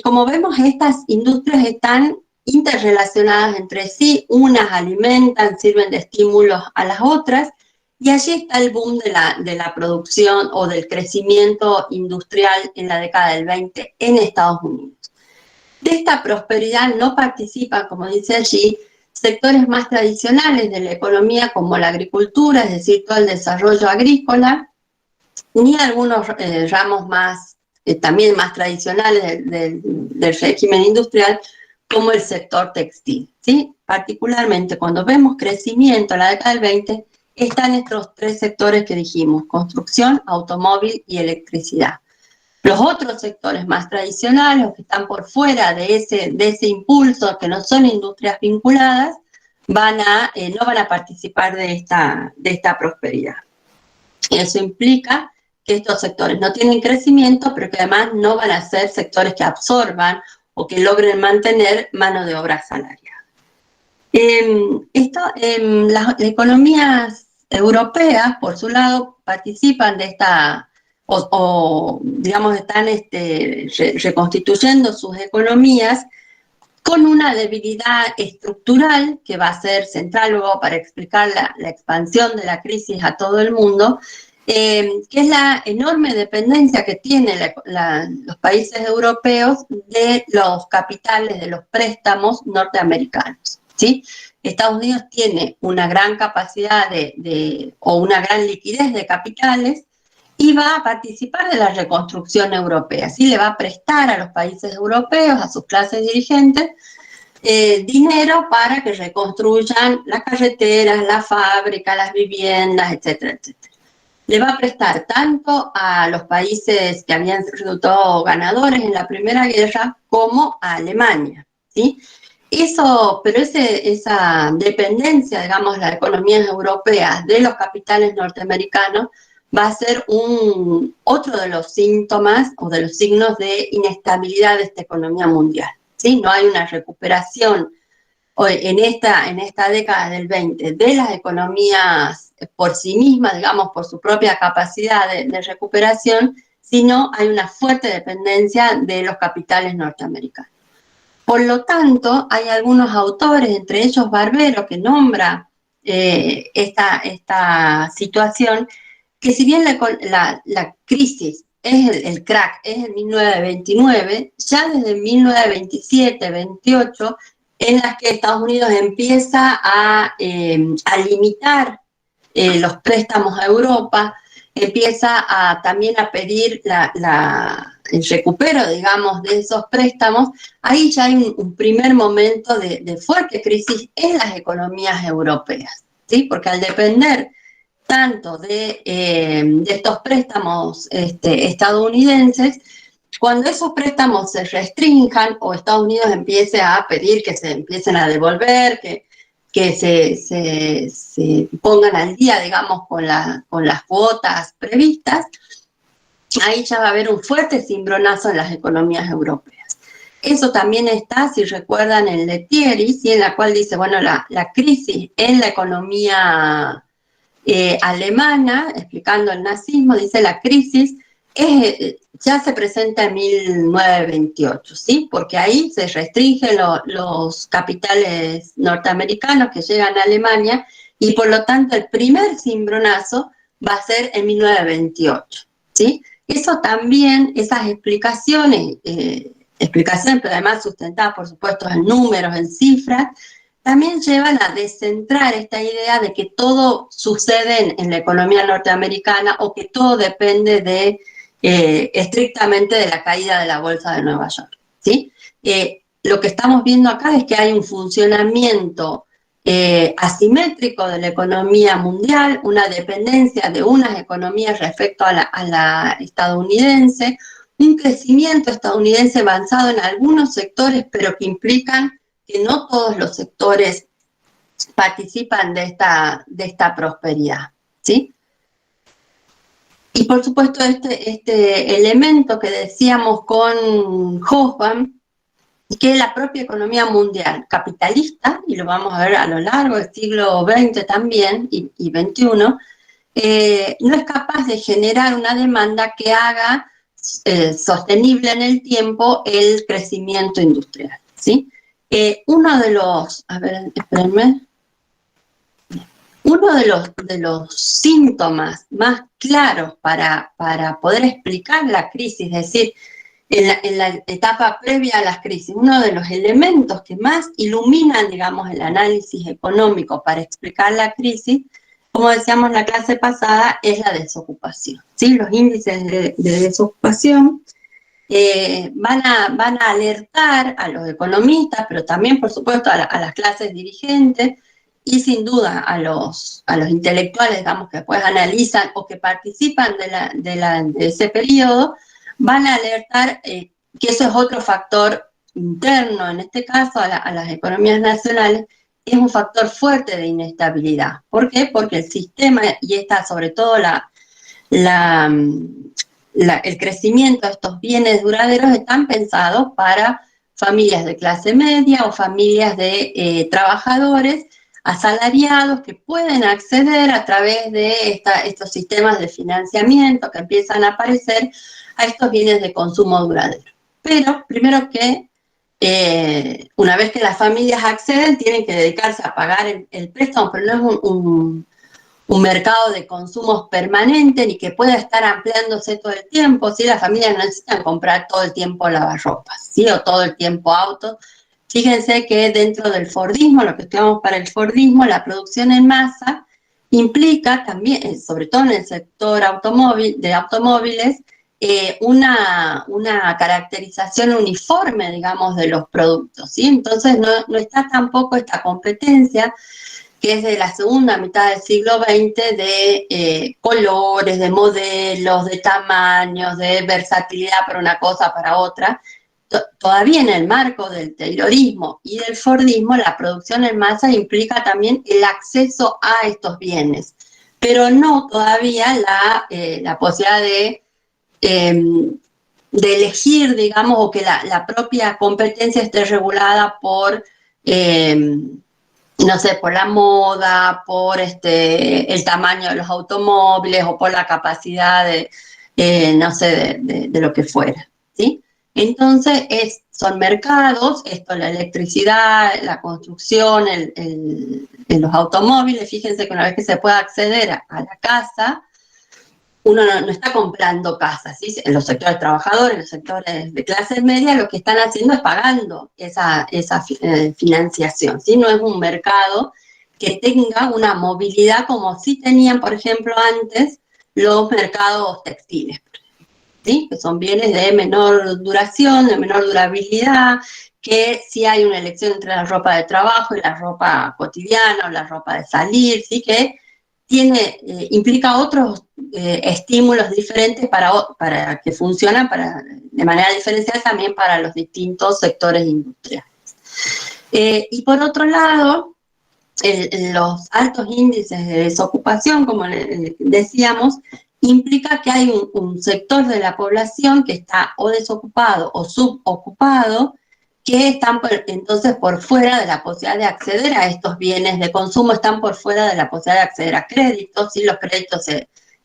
Como vemos, estas industrias están interrelacionadas entre sí, unas alimentan, sirven de estímulos a las otras, y allí está el boom de la producción o del crecimiento industrial en la década del 20 en Estados Unidos. De esta prosperidad no participan, como dice allí, sectores más tradicionales de la economía como la agricultura, es decir, todo el desarrollo agrícola, ni algunos ramos también más tradicionales del régimen industrial, como el sector textil, ¿sí? Particularmente cuando vemos crecimiento en la década del 20, están estos tres sectores que dijimos: construcción, automóvil y electricidad. Los otros sectores más tradicionales, los que están por fuera de ese impulso, que no son industrias vinculadas, no van a participar de esta prosperidad. Eso implica que estos sectores no tienen crecimiento, pero que además no van a ser sectores que absorban o que logren mantener mano de obra salarial. Las economías europeas, por su lado, participan de esta, digamos, están reconstituyendo sus economías con una debilidad estructural que va a ser central luego para explicar la expansión de la crisis a todo el mundo, que es la enorme dependencia que tienen los países europeos de los capitales, de los préstamos norteamericanos, ¿sí? Estados Unidos tiene una gran capacidad o una gran liquidez de capitales y va a participar de la reconstrucción europea, ¿sí? Le va a prestar a los países europeos, a sus clases dirigentes, dinero para que reconstruyan las carreteras, las fábricas, las viviendas, etcétera, etcétera. Le va a prestar tanto a los países que habían resultado ganadores en la Primera Guerra como a Alemania, ¿sí? Pero esa dependencia, digamos, de las economías europeas de los capitales norteamericanos va a ser otro de los síntomas o de los signos de inestabilidad de esta economía mundial, ¿sí? No hay una recuperación en esta década del 20 de las economías por sí mismas, digamos, por su propia capacidad de recuperación, sino hay una fuerte dependencia de los capitales norteamericanos. Por lo tanto, hay algunos autores, entre ellos Barbero, que nombra esta situación, que si bien la crisis, el crack, es en 1929, ya desde 1927-28, en las que Estados Unidos empieza a limitar los préstamos a Europa, empieza también a pedir recupero, digamos, de esos préstamos, ahí ya hay un primer momento de fuerte crisis en las economías europeas, ¿sí? Porque al depender tanto de estos préstamos estadounidenses, cuando esos préstamos se restrinjan o Estados Unidos empiece a pedir que se empiecen a devolver, que se pongan al día, digamos, con las cuotas previstas, ahí ya va a haber un fuerte cimbronazo en las economías europeas. Eso también está, si recuerdan, en Lettieri, ¿sí? En la cual dice, bueno, la crisis en la economía alemana, explicando el nazismo, dice la crisis ya se presenta en 1928, ¿sí? Porque ahí se restringen los capitales norteamericanos que llegan a Alemania y por lo tanto el primer cimbronazo va a ser en 1928, ¿sí? Eso también, esas explicaciones, pero además sustentadas por supuesto en números, en cifras, también llevan a descentrar esta idea de que todo sucede en la economía norteamericana o que todo depende estrictamente de la caída de la bolsa de Nueva York, ¿sí? Lo que estamos viendo acá es que hay un funcionamiento asimétrico de la economía mundial, una dependencia de unas economías respecto a la estadounidense, un crecimiento estadounidense avanzado en algunos sectores, pero que implican que no todos los sectores participan de esta prosperidad, ¿sí? Y por supuesto este elemento que decíamos con Hobsbawm, que la propia economía mundial capitalista, y lo vamos a ver a lo largo del siglo XX también y XXI, no es capaz de generar una demanda que haga sostenible en el tiempo el crecimiento industrial, ¿sí? Uno de los, a ver, espérenme, uno de los síntomas más claros para poder explicar la crisis, es decir, en la etapa previa a las crisis, uno de los elementos que más iluminan, digamos, el análisis económico para explicar la crisis, como decíamos en la clase pasada, es la desocupación, ¿sí? Los índices de desocupación van a alertar a los economistas, pero también, por supuesto, a las clases dirigentes y sin duda a los intelectuales, digamos, que después analizan o que participan de ese periodo, van a alertar que eso es otro factor interno, en este caso a las economías nacionales, es un factor fuerte de inestabilidad. ¿Por qué? Porque el sistema, y esta sobre todo el crecimiento de estos bienes duraderos están pensados para familias de clase media o familias de trabajadores asalariados que pueden acceder a través de estos sistemas de financiamiento que empiezan a aparecer a estos bienes de consumo duradero. Pero primero que una vez que las familias acceden, tienen que dedicarse a pagar el préstamo, pero no es un mercado de consumos permanente ni que pueda estar ampliándose todo el tiempo, ¿sí? Las familias no necesitan comprar todo el tiempo lavarropas, ¿sí? O todo el tiempo autos. Fíjense que dentro del Fordismo, lo que estudiamos para el Fordismo, la producción en masa implica también, sobre todo en el sector de automóviles, una caracterización uniforme, digamos, de los productos, ¿sí? Entonces no está tampoco esta competencia que es de la segunda mitad del siglo XX, de colores, de modelos, de tamaños, de versatilidad para una cosa, para otra. Todavía en el marco del Taylorismo y del Fordismo, la producción en masa implica también el acceso a estos bienes, pero no todavía la posibilidad de elegir, digamos, o que la propia competencia esté regulada por no sé, por la moda, por el tamaño de los automóviles o por la capacidad no sé, de lo que fuera, ¿sí? Entonces, son mercados, la electricidad, la construcción, en los automóviles. Fíjense que una vez que se puede acceder a la casa, uno no está comprando casas, ¿sí? En los sectores trabajadores, en los sectores de clase media, lo que están haciendo es pagando esa financiación, ¿sí? No es un mercado que tenga una movilidad como sí tenían, por ejemplo, antes los mercados textiles. ¿sí? Que son bienes de menor duración, de menor durabilidad, que si hay una elección entre la ropa de trabajo y la ropa cotidiana o la ropa de salir, ¿sí? Que implica otros estímulos diferentes para que funcionan de manera diferencial también para los distintos sectores industriales. Y por otro lado, los altos índices de desocupación, como decíamos, implica que hay un sector de la población que está o desocupado o subocupado, que están entonces por fuera de la posibilidad de acceder a estos bienes de consumo, están por fuera de la posibilidad de acceder a créditos, y los créditos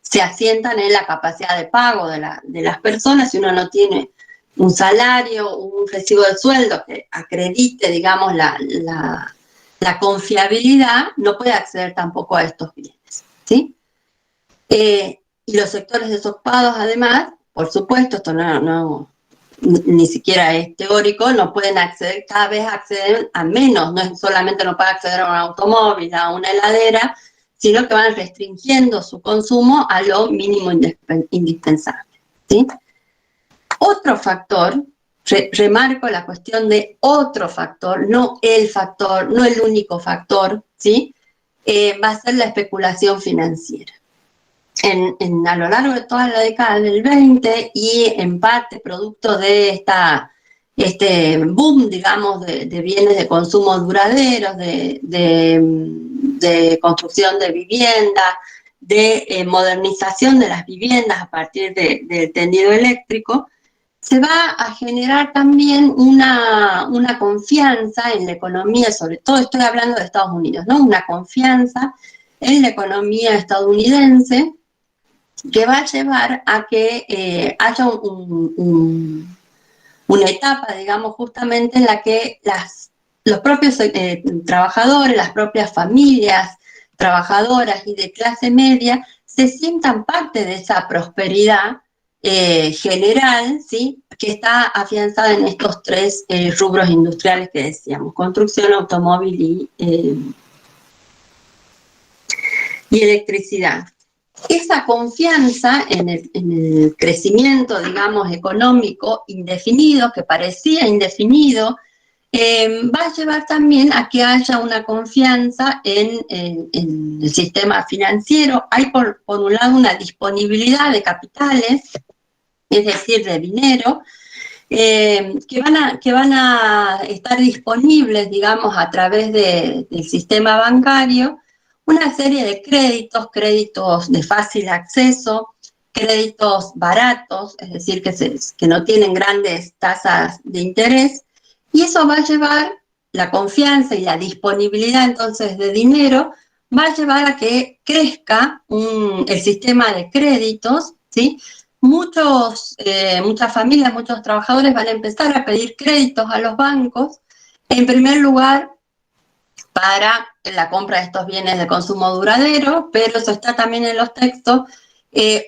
se asientan en la capacidad de pago de las personas. Si uno no tiene un salario, un recibo de sueldo que acredite, digamos, la confiabilidad, no puede acceder tampoco a estos bienes, ¿sí? Y los sectores desocupados, además, por supuesto, esto ni siquiera es teórico, no pueden acceder, cada vez acceden a menos, no es solamente no pueden acceder a un automóvil, a una heladera, sino que van restringiendo su consumo a lo mínimo indispensable, ¿sí? Otro factor, remarco la cuestión de otro factor, no el único factor, ¿sí? Va a ser la especulación financiera. A lo largo de toda la década del 20 y en parte producto de este boom, digamos, de bienes de consumo duraderos, de construcción de viviendas, de modernización de las viviendas a partir del tendido eléctrico, se va a generar también una confianza en la economía, sobre todo estoy hablando de Estados Unidos, ¿no? Una confianza en la economía estadounidense que va a llevar a que haya una etapa, digamos, justamente en la que los propios trabajadores, las propias familias trabajadoras y de clase media se sientan parte de esa prosperidad general, ¿sí? Que está afianzada en estos tres rubros industriales que decíamos: construcción, automóvil y electricidad. Esa confianza en el crecimiento, digamos, económico indefinido, que parecía indefinido, va a llevar también a que haya una confianza en el sistema financiero. Hay por un lado una disponibilidad de capitales, es decir, de dinero, que van a estar disponibles, digamos, a través del sistema bancario, una serie de créditos de fácil acceso, créditos baratos, es decir, que no tienen grandes tasas de interés, y eso va a llevar, la confianza y la disponibilidad entonces de dinero, va a llevar a que crezca el sistema de créditos, ¿sí? Muchas familias, muchos trabajadores van a empezar a pedir créditos a los bancos, en primer lugar para la compra de estos bienes de consumo duradero, pero eso está también en los textos.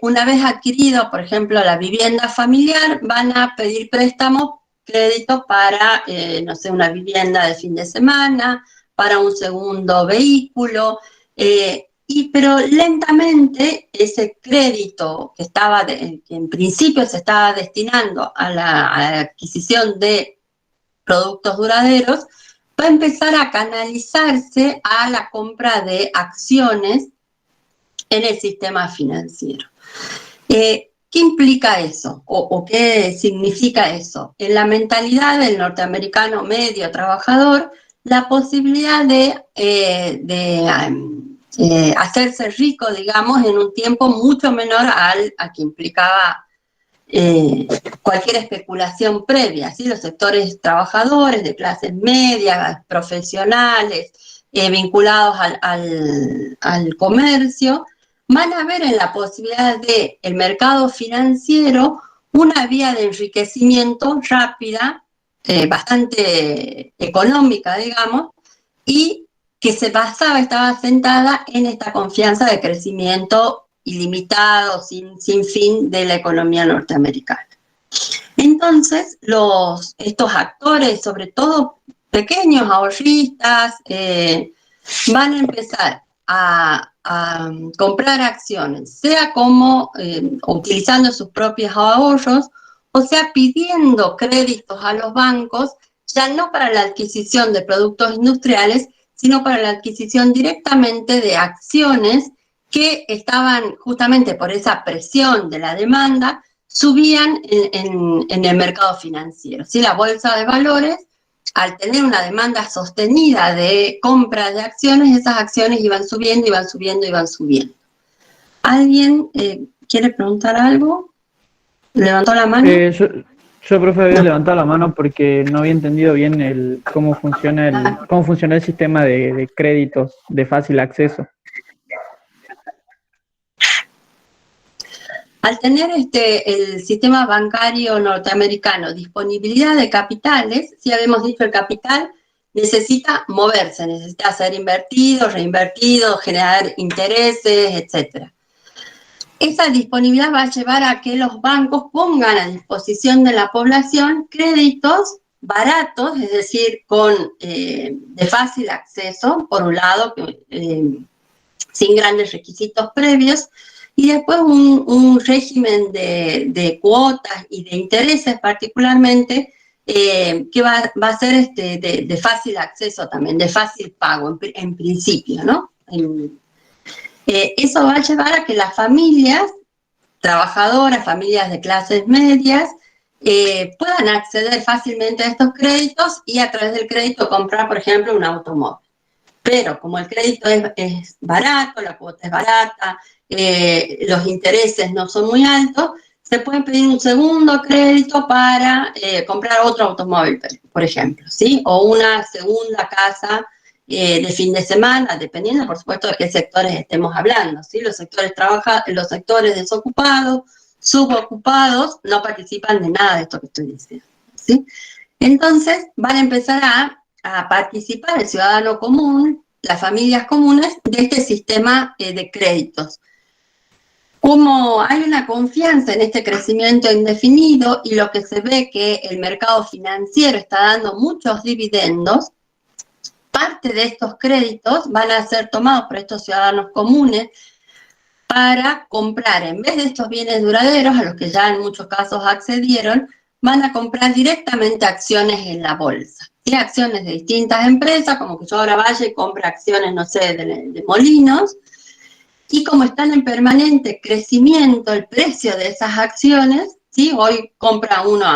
Una vez adquirido, por ejemplo, la vivienda familiar, van a pedir préstamos, créditos para, no sé, una vivienda de fin de semana, para un segundo vehículo, pero lentamente ese crédito que en principio se estaba destinando a la adquisición de productos duraderos, va a empezar a canalizarse a la compra de acciones en el sistema financiero. ¿Qué implica eso? ¿O qué significa eso? En la mentalidad del norteamericano medio trabajador, la posibilidad de hacerse rico, digamos, en un tiempo mucho menor a que implicaba cualquier especulación previa, ¿sí? Los sectores trabajadores de clases medias, profesionales, vinculados al comercio, van a ver en la posibilidad del mercado financiero una vía de enriquecimiento rápida, bastante económica, digamos, y que estaba sentada en esta confianza de crecimiento ilimitado, sin fin de la economía norteamericana. Entonces, estos actores, sobre todo pequeños ahorristas, van a empezar a comprar acciones, sea como utilizando sus propios ahorros, o sea pidiendo créditos a los bancos, ya no para la adquisición de productos industriales, sino para la adquisición directamente de acciones que estaban justamente por esa presión de la demanda, subían en el mercado financiero. ¿Sí? La bolsa de valores, al tener una demanda sostenida de compra de acciones, esas acciones iban subiendo, iban subiendo, iban subiendo. ¿Alguien quiere preguntar algo? ¿Levantó la mano? Yo, profe, había No. levantado la mano porque no había entendido bien cómo funciona el sistema de créditos de fácil acceso. Al tener el sistema bancario norteamericano disponibilidad de capitales, si habíamos dicho el capital necesita moverse, necesita ser invertido, reinvertido, generar intereses, etc. Esa disponibilidad va a llevar a que los bancos pongan a disposición de la población créditos baratos, es decir, de fácil acceso, por un lado, sin grandes requisitos previos, y después un régimen de cuotas y de intereses particularmente, que va a ser de fácil acceso también, de fácil pago en principio, ¿no? Eso va a llevar a que las familias trabajadoras, familias de clases medias, puedan acceder fácilmente a estos créditos y a través del crédito comprar, por ejemplo, un automóvil. Pero como el crédito es barato, la cuota es barata, los intereses no son muy altos, se puede pedir un segundo crédito para comprar otro automóvil, por ejemplo, ¿sí? O una segunda casa de fin de semana, dependiendo, por supuesto, de qué sectores estemos hablando, ¿sí? Los sectores desocupados, subocupados, no participan de nada de esto que estoy diciendo, ¿sí? Entonces, van a empezar a participar el ciudadano común, las familias comunes, de este sistema de créditos. Como hay una confianza en este crecimiento indefinido y lo que se ve que el mercado financiero está dando muchos dividendos, parte de estos créditos van a ser tomados por estos ciudadanos comunes para comprar, en vez de estos bienes duraderos, a los que ya en muchos casos accedieron, van a comprar directamente acciones en la bolsa. ¿Sí? Acciones de distintas empresas, como que yo ahora vaya y compre acciones, no sé, de Molinos, y como están en permanente crecimiento el precio de esas acciones, ¿sí? Hoy compra uno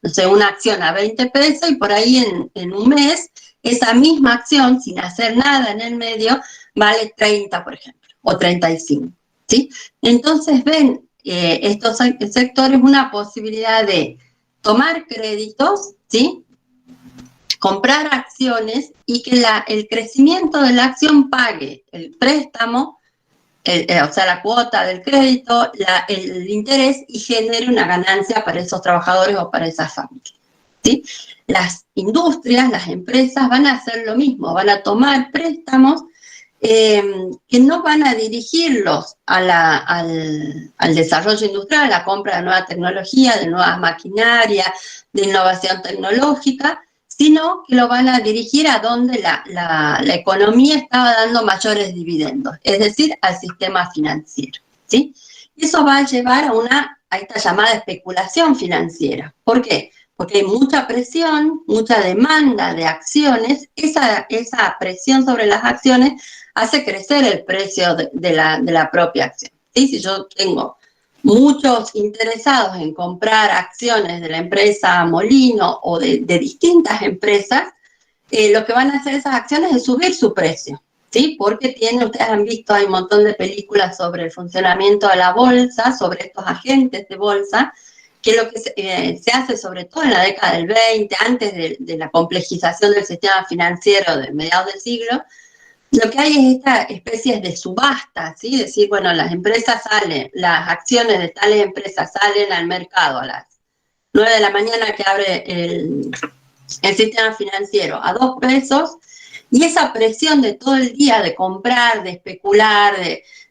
no sé, una acción a 20 pesos y por ahí en un mes, esa misma acción, sin hacer nada en el medio, vale 30, por ejemplo, o 35, ¿sí? Entonces ven estos sectores una posibilidad de tomar créditos, ¿sí? Comprar acciones y que el crecimiento de la acción pague el préstamo, o sea, la cuota del crédito, el interés, y genere una ganancia para esos trabajadores o para esas familias, ¿sí? Las industrias, las empresas van a hacer lo mismo, van a tomar préstamos que no van a dirigirlos al desarrollo industrial, a la compra de nueva tecnología, de nuevas maquinarias, de innovación tecnológica, sino que lo van a dirigir a donde la economía estaba dando mayores dividendos, es decir, al sistema financiero, ¿sí? Eso va a llevar a esta llamada especulación financiera. ¿Por qué? Porque hay mucha presión, mucha demanda de acciones, esa presión sobre las acciones hace crecer el precio de la propia acción, ¿sí? Si yo tengo muchos interesados en comprar acciones de la empresa Molino o de distintas empresas, lo que van a hacer esas acciones es subir su precio, ¿sí? Porque ustedes han visto, hay un montón de películas sobre el funcionamiento de la bolsa, sobre estos agentes de bolsa, que lo que se hace sobre todo en la década del 20, antes de la complejización del sistema financiero de mediados del siglo, lo que hay es esta especie de subasta, ¿sí? Es decir, bueno, las acciones de tales empresas salen al mercado a las 9 de la mañana que abre el sistema financiero a 2 pesos, y esa presión de todo el día de comprar, de especular,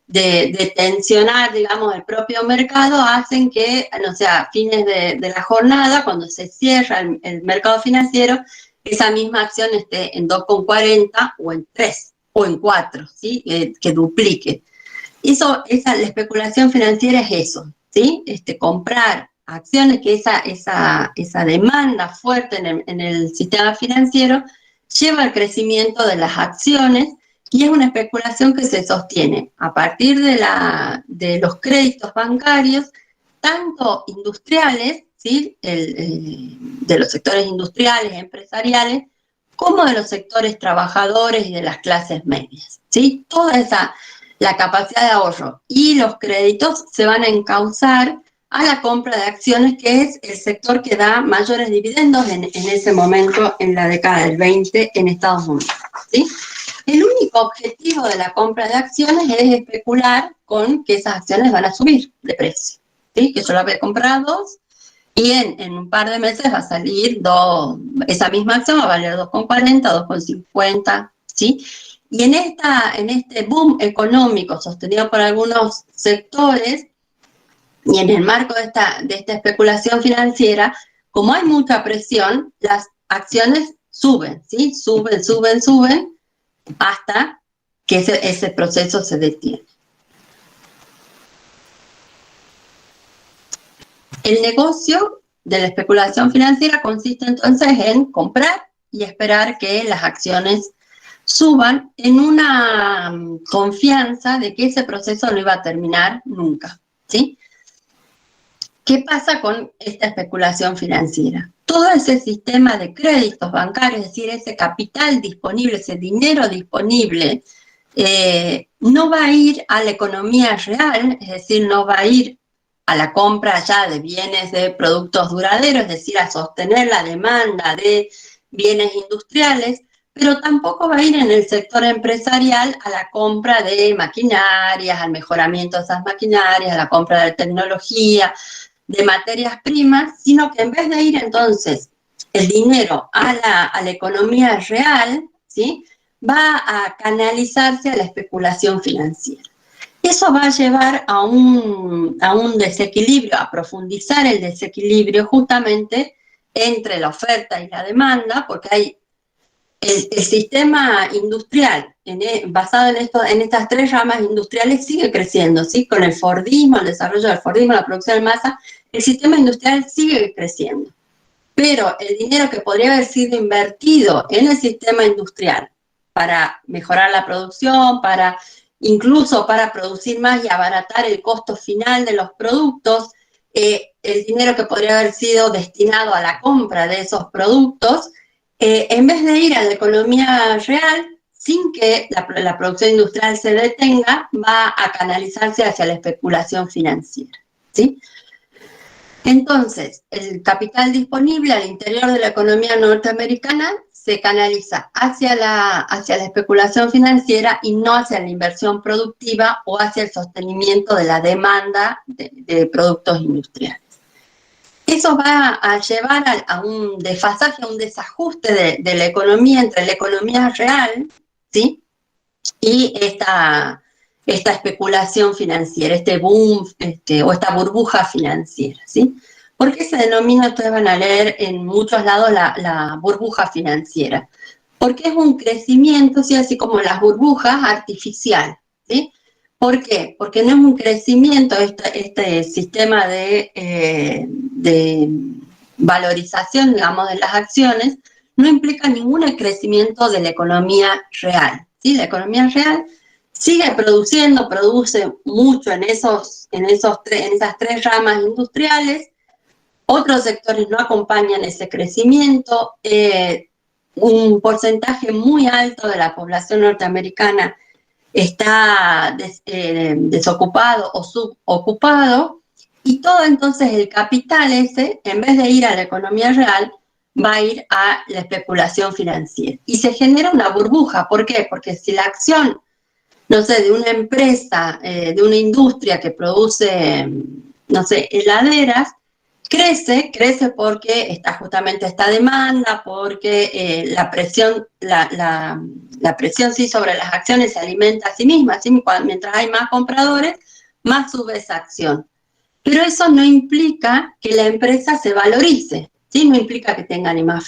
de tensionar, digamos, el propio mercado, hacen que, no sé, a fines de la jornada, cuando se cierra el mercado financiero, esa misma acción esté en 2,40 o en 3. o en 4, ¿sí? Que duplique. La especulación financiera es eso, ¿sí? Comprar acciones, que esa demanda fuerte en el sistema financiero lleva al crecimiento de las acciones, y es una especulación que se sostiene a partir de los créditos bancarios, tanto industriales, ¿sí? De los sectores industriales, empresariales, como de los sectores trabajadores y de las clases medias, ¿sí? La capacidad de ahorro y los créditos se van a encauzar a la compra de acciones, que es el sector que da mayores dividendos en ese momento, en la década del 20 en Estados Unidos, ¿sí? El único objetivo de la compra de acciones es especular con que esas acciones van a subir de precio, ¿sí? Que yo la voy a comprar 2 y en un par de meses va a salir esa misma acción va a valer 2,40, 2,50, ¿sí? Y en este boom económico sostenido por algunos sectores, y en el marco de esta especulación financiera, como hay mucha presión, las acciones suben, ¿sí? Suben, hasta que ese proceso se detiene. El negocio de la especulación financiera consiste entonces en comprar y esperar que las acciones suban, en una confianza de que ese proceso no iba a terminar nunca, ¿sí? ¿Qué pasa con esta especulación financiera? Todo ese sistema de créditos bancarios, es decir, ese capital disponible, ese dinero disponible, no va a ir a la economía real, es decir, no va a ir a la compra ya de bienes, de productos duraderos, es decir, a sostener la demanda de bienes industriales, pero tampoco va a ir en el sector empresarial a la compra de maquinarias, al mejoramiento de esas maquinarias, a la compra de tecnología, de materias primas, sino que en vez de ir entonces el dinero a la economía real, ¿sí? Va a canalizarse a la especulación financiera. Eso va a llevar a un desequilibrio, a profundizar el desequilibrio justamente entre la oferta y la demanda, porque hay el sistema industrial basado en estas 3 ramas industriales sigue creciendo, ¿sí? Con el Fordismo, el desarrollo del Fordismo, la producción en masa, el sistema industrial sigue creciendo. Pero el dinero que podría haber sido invertido en el sistema industrial para mejorar la producción, incluso para producir más y abaratar el costo final de los productos, el dinero que podría haber sido destinado a la compra de esos productos, en vez de ir a la economía real, sin que la producción industrial se detenga, va a canalizarse hacia la especulación financiera, ¿sí? Entonces, el capital disponible al interior de la economía norteamericana se canaliza hacia la especulación financiera y no hacia la inversión productiva o hacia el sostenimiento de la demanda de productos industriales. Eso va a llevar a un desfasaje, a un desajuste de la economía entre la economía real, ¿sí? Y esta especulación financiera, este boom o esta burbuja financiera, ¿sí? ¿Por qué se denomina, ustedes van a leer en muchos lados, la burbuja financiera? Porque es un crecimiento, ¿sí? Así como las burbujas, artificial, ¿sí? ¿Por qué? Porque no es un crecimiento, este sistema de valorización, digamos, de las acciones, no implica ningún crecimiento de la economía real, ¿sí? La economía real sigue produciendo, produce mucho en esas 3 ramas industriales. Otros sectores no acompañan ese crecimiento. Un porcentaje muy alto de la población norteamericana está desocupado o subocupado, y todo entonces el capital ese, en vez de ir a la economía real, va a ir a la especulación financiera. Y se genera una burbuja. ¿Por qué? Porque si la acción, no sé, de una empresa, de una industria que produce, no sé, heladeras, crece porque está justamente esta demanda, porque la presión sí sobre las acciones se alimenta a sí misma, ¿sí? Mientras hay más compradores, más sube esa acción. Pero eso no implica que la empresa se valorice, ¿sí? No implica que tenga ni más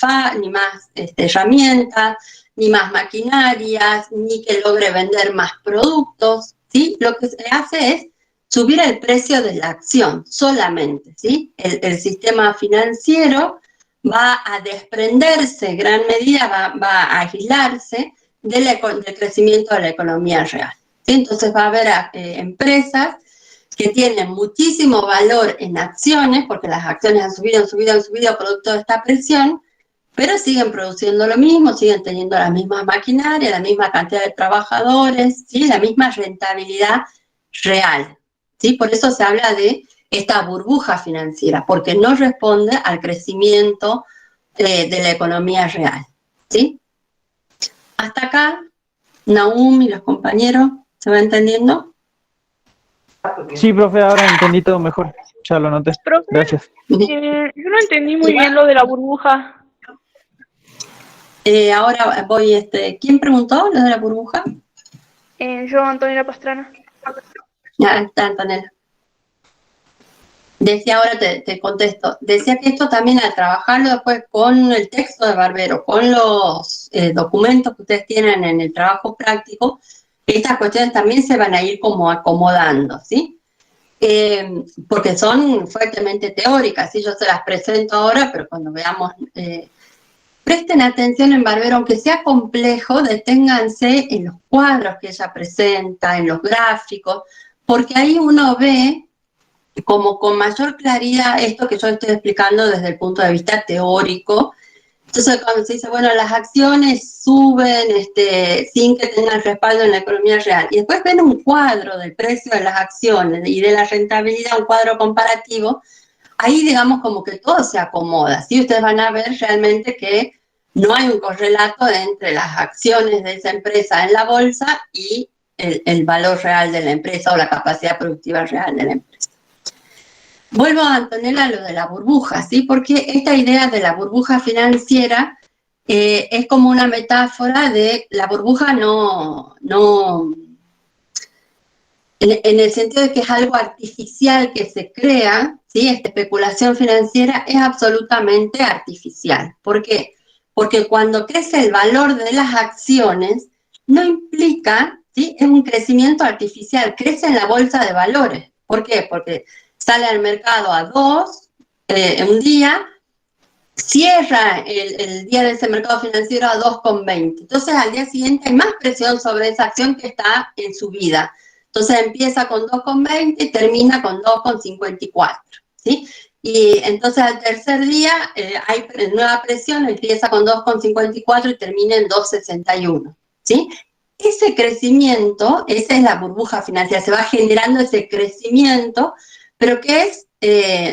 herramientas, ni más maquinarias, ni que logre vender más productos, ¿sí? Lo que se hace es subir el precio de la acción solamente, ¿sí? El sistema financiero va a desprenderse en gran medida, va a aislarse del crecimiento de la economía real, ¿sí? Entonces va a haber empresas que tienen muchísimo valor en acciones, porque las acciones han subido producto de esta presión, pero siguen produciendo lo mismo, siguen teniendo las mismas maquinarias, la misma cantidad de trabajadores, ¿sí? La misma rentabilidad real, ¿sí? Por eso se habla de esta burbuja financiera, porque no responde al crecimiento de la economía real, ¿sí? Hasta acá, Nahum y los compañeros, ¿se va entendiendo? Sí, profe, ahora entendí todo mejor. Ya lo noté. Profe, Gracias. yo no entendí muy bien lo de la burbuja. Ahora voy, ¿quién preguntó lo de la burbuja? Yo, Antonella Pastrana. Ya está, Antonella. Decía, ahora te contesto, decía que esto también al trabajarlo después con el texto de Barbero, con los documentos que ustedes tienen en el trabajo práctico, estas cuestiones también se van a ir como acomodando, ¿sí? Porque son fuertemente teóricas, ¿sí? Yo se las presento ahora, pero cuando veamos, presten atención en Barbero, aunque sea complejo, deténganse en los cuadros que ella presenta, en los gráficos, porque ahí uno ve como con mayor claridad esto que yo estoy explicando desde el punto de vista teórico. Entonces, cuando se dice, bueno, las acciones suben sin que tengan respaldo en la economía real, y después ven un cuadro del precio de las acciones y de la rentabilidad, un cuadro comparativo, ahí digamos como que todo se acomoda, ¿sí? Ustedes van a ver realmente que no hay un correlato entre las acciones de esa empresa en la bolsa y el valor real de la empresa o la capacidad productiva real de la empresa. Vuelvo, Antonella, a lo de la burbuja, ¿sí? Porque esta idea de la burbuja financiera es como una metáfora de la burbuja en el sentido de que es algo artificial que se crea, ¿sí? Esta especulación financiera es absolutamente artificial. ¿Por qué? Porque cuando crece el valor de las acciones, no implica, ¿sí? Es un crecimiento artificial, crece en la bolsa de valores. ¿Por qué? Porque sale al mercado a 2 un día, cierra el día de ese mercado financiero a 2,20. Entonces al día siguiente hay más presión sobre esa acción que está en subida. Entonces empieza con 2,20 y termina con 2,54, ¿sí? Y entonces al tercer día hay nueva presión, empieza con 2,54 y termina en 2,61, ¿sí? Ese crecimiento, esa es la burbuja financiera, se va generando ese crecimiento, pero que es,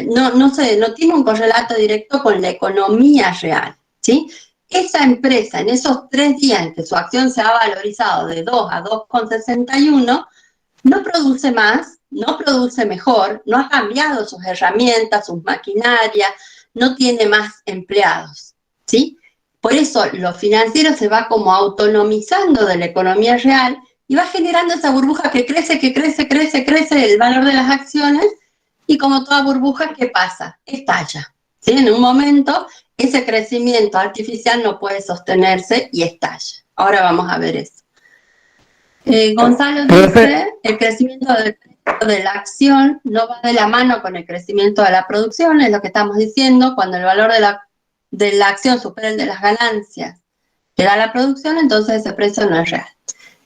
no tiene un correlato directo con la economía real, ¿sí? Esa empresa, en esos 3 días en que su acción se ha valorizado de 2 a 2,61, no produce más, no produce mejor, no ha cambiado sus herramientas, sus maquinarias, no tiene más empleados, ¿sí? Por eso lo financiero se va como autonomizando de la economía real y va generando esa burbuja que crece el valor de las acciones, y como toda burbuja, ¿qué pasa? Estalla, ¿sí? En un momento ese crecimiento artificial no puede sostenerse y estalla. Ahora vamos a ver eso. Gonzalo dice, el crecimiento de la acción no va de la mano con el crecimiento de la producción, es lo que estamos diciendo. Cuando el valor de la acción supera el de las ganancias que da la producción, entonces ese precio no es real.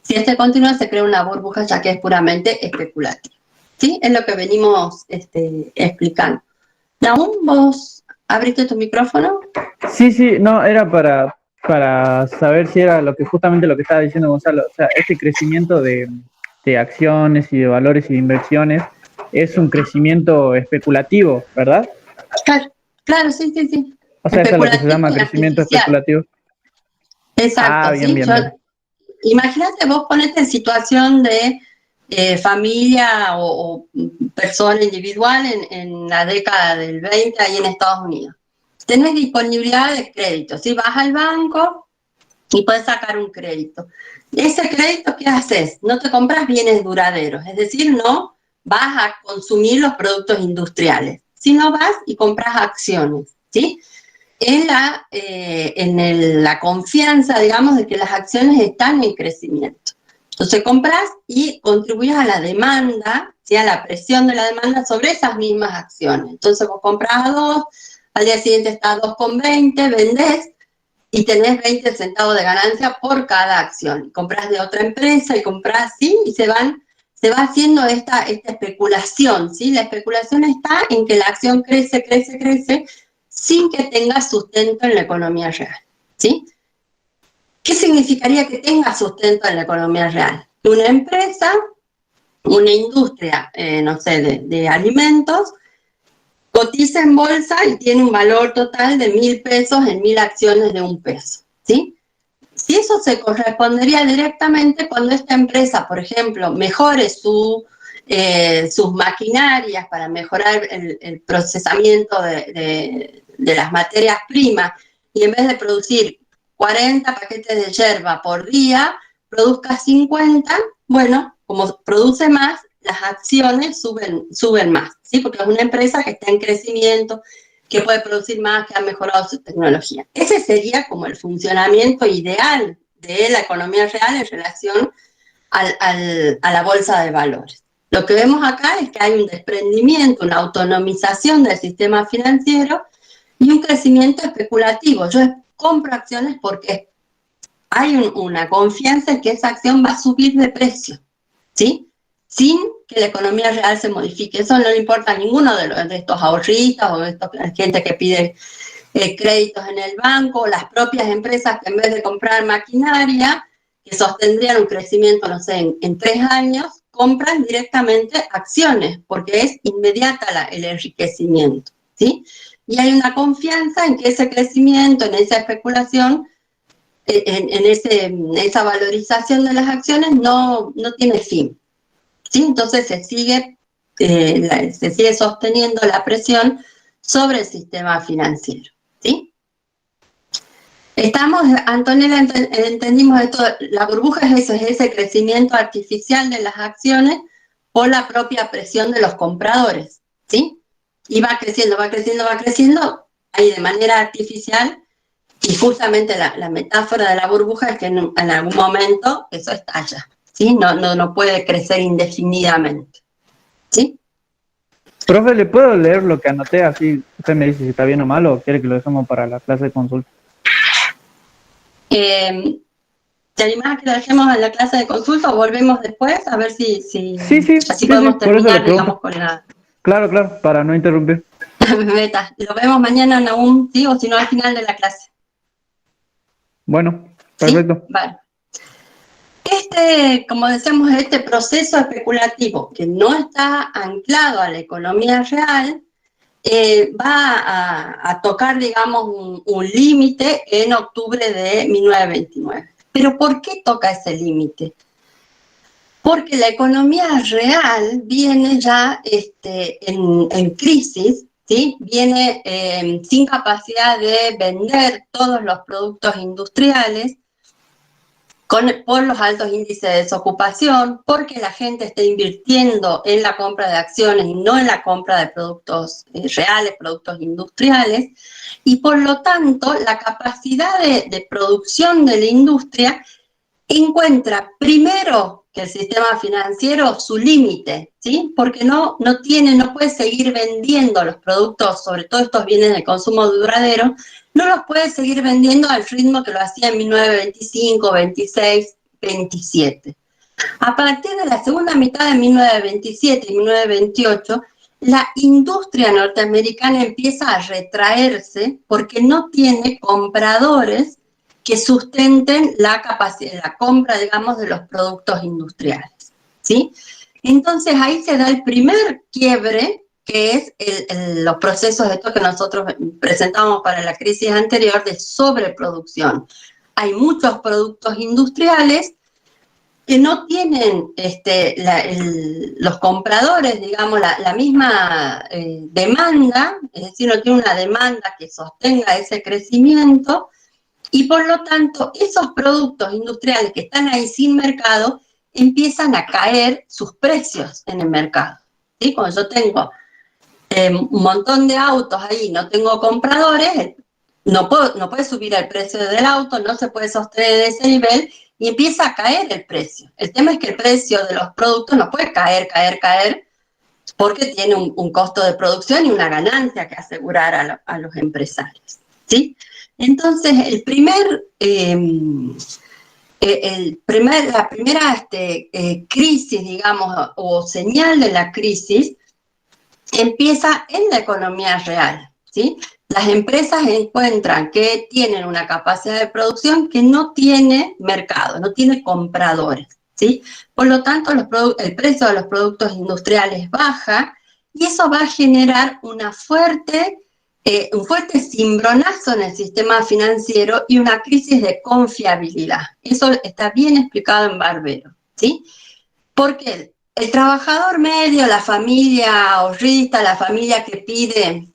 Si continúa, se crea una burbuja, ya que es puramente especulativa. ¿Sí? Es lo que venimos explicando. Nahum, ¿vos abriste tu micrófono? Sí, no, era para saber si era justamente lo que estaba diciendo Gonzalo. O sea, este crecimiento de acciones y de valores y de inversiones es un crecimiento especulativo, ¿verdad? Claro, sí. O sea, eso es lo que se llama crecimiento especulativo. Exacto, bien. Imagínate, vos ponete en situación de familia o persona individual en la década del 20 ahí en Estados Unidos. Tenés disponibilidad de crédito, ¿sí? Vas al banco y puedes sacar un crédito. Ese crédito, ¿qué haces? No te compras bienes duraderos, es decir, no vas a consumir los productos industriales, sino vas y compras acciones, ¿sí? en la confianza, digamos, de que las acciones están en crecimiento. Entonces compras y contribuyes a la demanda, ¿sí? A la presión de la demanda sobre esas mismas acciones. Entonces vos compras a 2, al día siguiente está a 2,20, vendés y tenés 20 centavos de ganancia por cada acción. Compras de otra empresa y compras así y se va haciendo esta especulación, ¿sí? La especulación está en que la acción crece, crece, crece, sin que tenga sustento en la economía real, ¿sí? ¿Qué significaría que tenga sustento en la economía real? Que una empresa, una industria, no sé, de alimentos, cotiza en bolsa y tiene un valor total de 1.000 pesos en 1.000 acciones de 1 peso, ¿sí? Si eso se correspondería directamente cuando esta empresa, por ejemplo, mejore sus maquinarias para mejorar el procesamiento de las materias primas y en vez de producir 40 paquetes de yerba por día, produzca 50, bueno, como produce más, las acciones suben más, ¿sí? Porque es una empresa que está en crecimiento, que puede producir más, que ha mejorado su tecnología. Ese sería como el funcionamiento ideal de la economía real en relación a la bolsa de valores. Lo que vemos acá es que hay un desprendimiento, una autonomización del sistema financiero y un crecimiento especulativo. Yo compro acciones porque hay una confianza en que esa acción va a subir de precio, ¿sí? Sin que la economía real se modifique. Eso no le importa a ninguno de estos ahorristas o de esta gente que pide créditos en el banco, o las propias empresas que en vez de comprar maquinaria, que sostendrían un crecimiento, no sé, en 3 años, compran directamente acciones, porque es inmediata el enriquecimiento, ¿sí? Y hay una confianza en que ese crecimiento, en esa especulación, en esa valorización de las acciones no tiene fin, ¿sí? Entonces se sigue sosteniendo la presión sobre el sistema financiero, ¿sí? Antonella, entendimos esto, la burbuja es ese crecimiento artificial de las acciones por la propia presión de los compradores, ¿sí? Y va creciendo, va creciendo, va creciendo, ahí de manera artificial, y justamente la metáfora de la burbuja es que en algún momento eso estalla, ¿sí? No puede crecer indefinidamente, ¿sí? Profe, ¿le puedo leer lo que anoté así? Usted me dice si está bien o mal o quiere que lo dejemos para la clase de consulta. ¿Te animás a que lo dejemos en la clase de consulta o volvemos después? A ver si Sí, así podemos por eso le terminar, pregunto. digamos, con la Claro, para no interrumpir. meta. Lo vemos mañana en algún, ¿sí? O si no, al final de la clase. Bueno, ¿Sí? perfecto. Vale. Como decíamos, este proceso especulativo que no está anclado a la economía real, va a tocar, digamos, un límite en octubre de 1929. ¿Pero por qué toca ese límite? Porque la economía real viene ya en crisis, ¿sí? Viene sin capacidad de vender todos los productos industriales, por los altos índices de desocupación, porque la gente está invirtiendo en la compra de acciones y no en la compra de productos reales, productos industriales, y por lo tanto la capacidad de producción de la industria encuentra primero que el sistema financiero su límite, ¿sí? Porque no puede seguir vendiendo los productos, sobre todo estos bienes de consumo duradero, no los puede seguir vendiendo al ritmo que lo hacía en 1925, 26, 27. A partir de la segunda mitad de 1927 y 1928, la industria norteamericana empieza a retraerse porque no tiene compradores que sustenten la compra, digamos, de los productos industriales, ¿sí? Entonces ahí se da el primer quiebre, que es los procesos estos que nosotros presentamos para la crisis anterior de sobreproducción. Hay muchos productos industriales que no tienen los compradores, digamos, la misma demanda, es decir, no tiene una demanda que sostenga ese crecimiento, y por lo tanto esos productos industriales que están ahí sin mercado empiezan a caer sus precios en el mercado, ¿sí? Cuando yo tengo un montón de autos ahí y no tengo compradores, no puede subir el precio del auto, no se puede sostener en ese nivel y empieza a caer el precio. El tema es que el precio de los productos no puede caer, porque tiene un costo de producción y una ganancia que asegurar a los empresarios, ¿sí? Entonces, la primera crisis, digamos, o señal de la crisis, empieza en la economía real, ¿sí? Las empresas encuentran que tienen una capacidad de producción que no tiene mercado, no tiene compradores, ¿sí? Por lo tanto, el precio de los productos industriales baja y eso va a generar un fuerte cimbronazo en el sistema financiero y una crisis de confiabilidad. Eso está bien explicado en Barbero, ¿sí? Porque el trabajador medio, la familia ahorrista, la familia que pide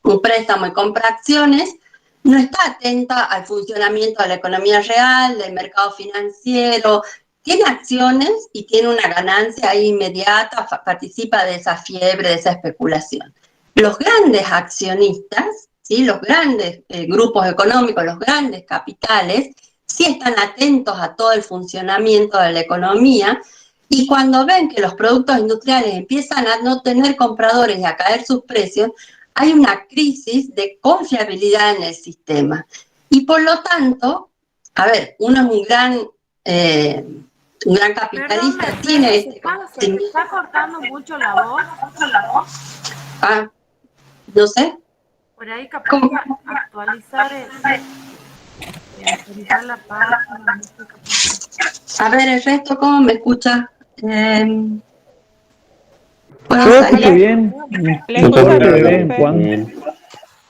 un préstamo y compra acciones, no está atenta al funcionamiento de la economía real, del mercado financiero, tiene acciones y tiene una ganancia ahí inmediata, participa de esa fiebre, de esa especulación. Los grandes accionistas, ¿sí? Los grandes grupos económicos, los grandes capitales, sí están atentos a todo el funcionamiento de la economía y cuando ven que los productos industriales empiezan a no tener compradores y a caer sus precios, hay una crisis de confiabilidad en el sistema. Y por lo tanto, a ver, uno es un gran capitalista, Perdón, tiene se está cortando mucho la voz. Ah, no sé. Por ahí capaz ¿Cómo? actualizar la página. A ver, el resto, ¿cómo me escucha? ¿Puedo Yo escucho salir? bien, Le no escucho se ve de vez en perfecto. cuando.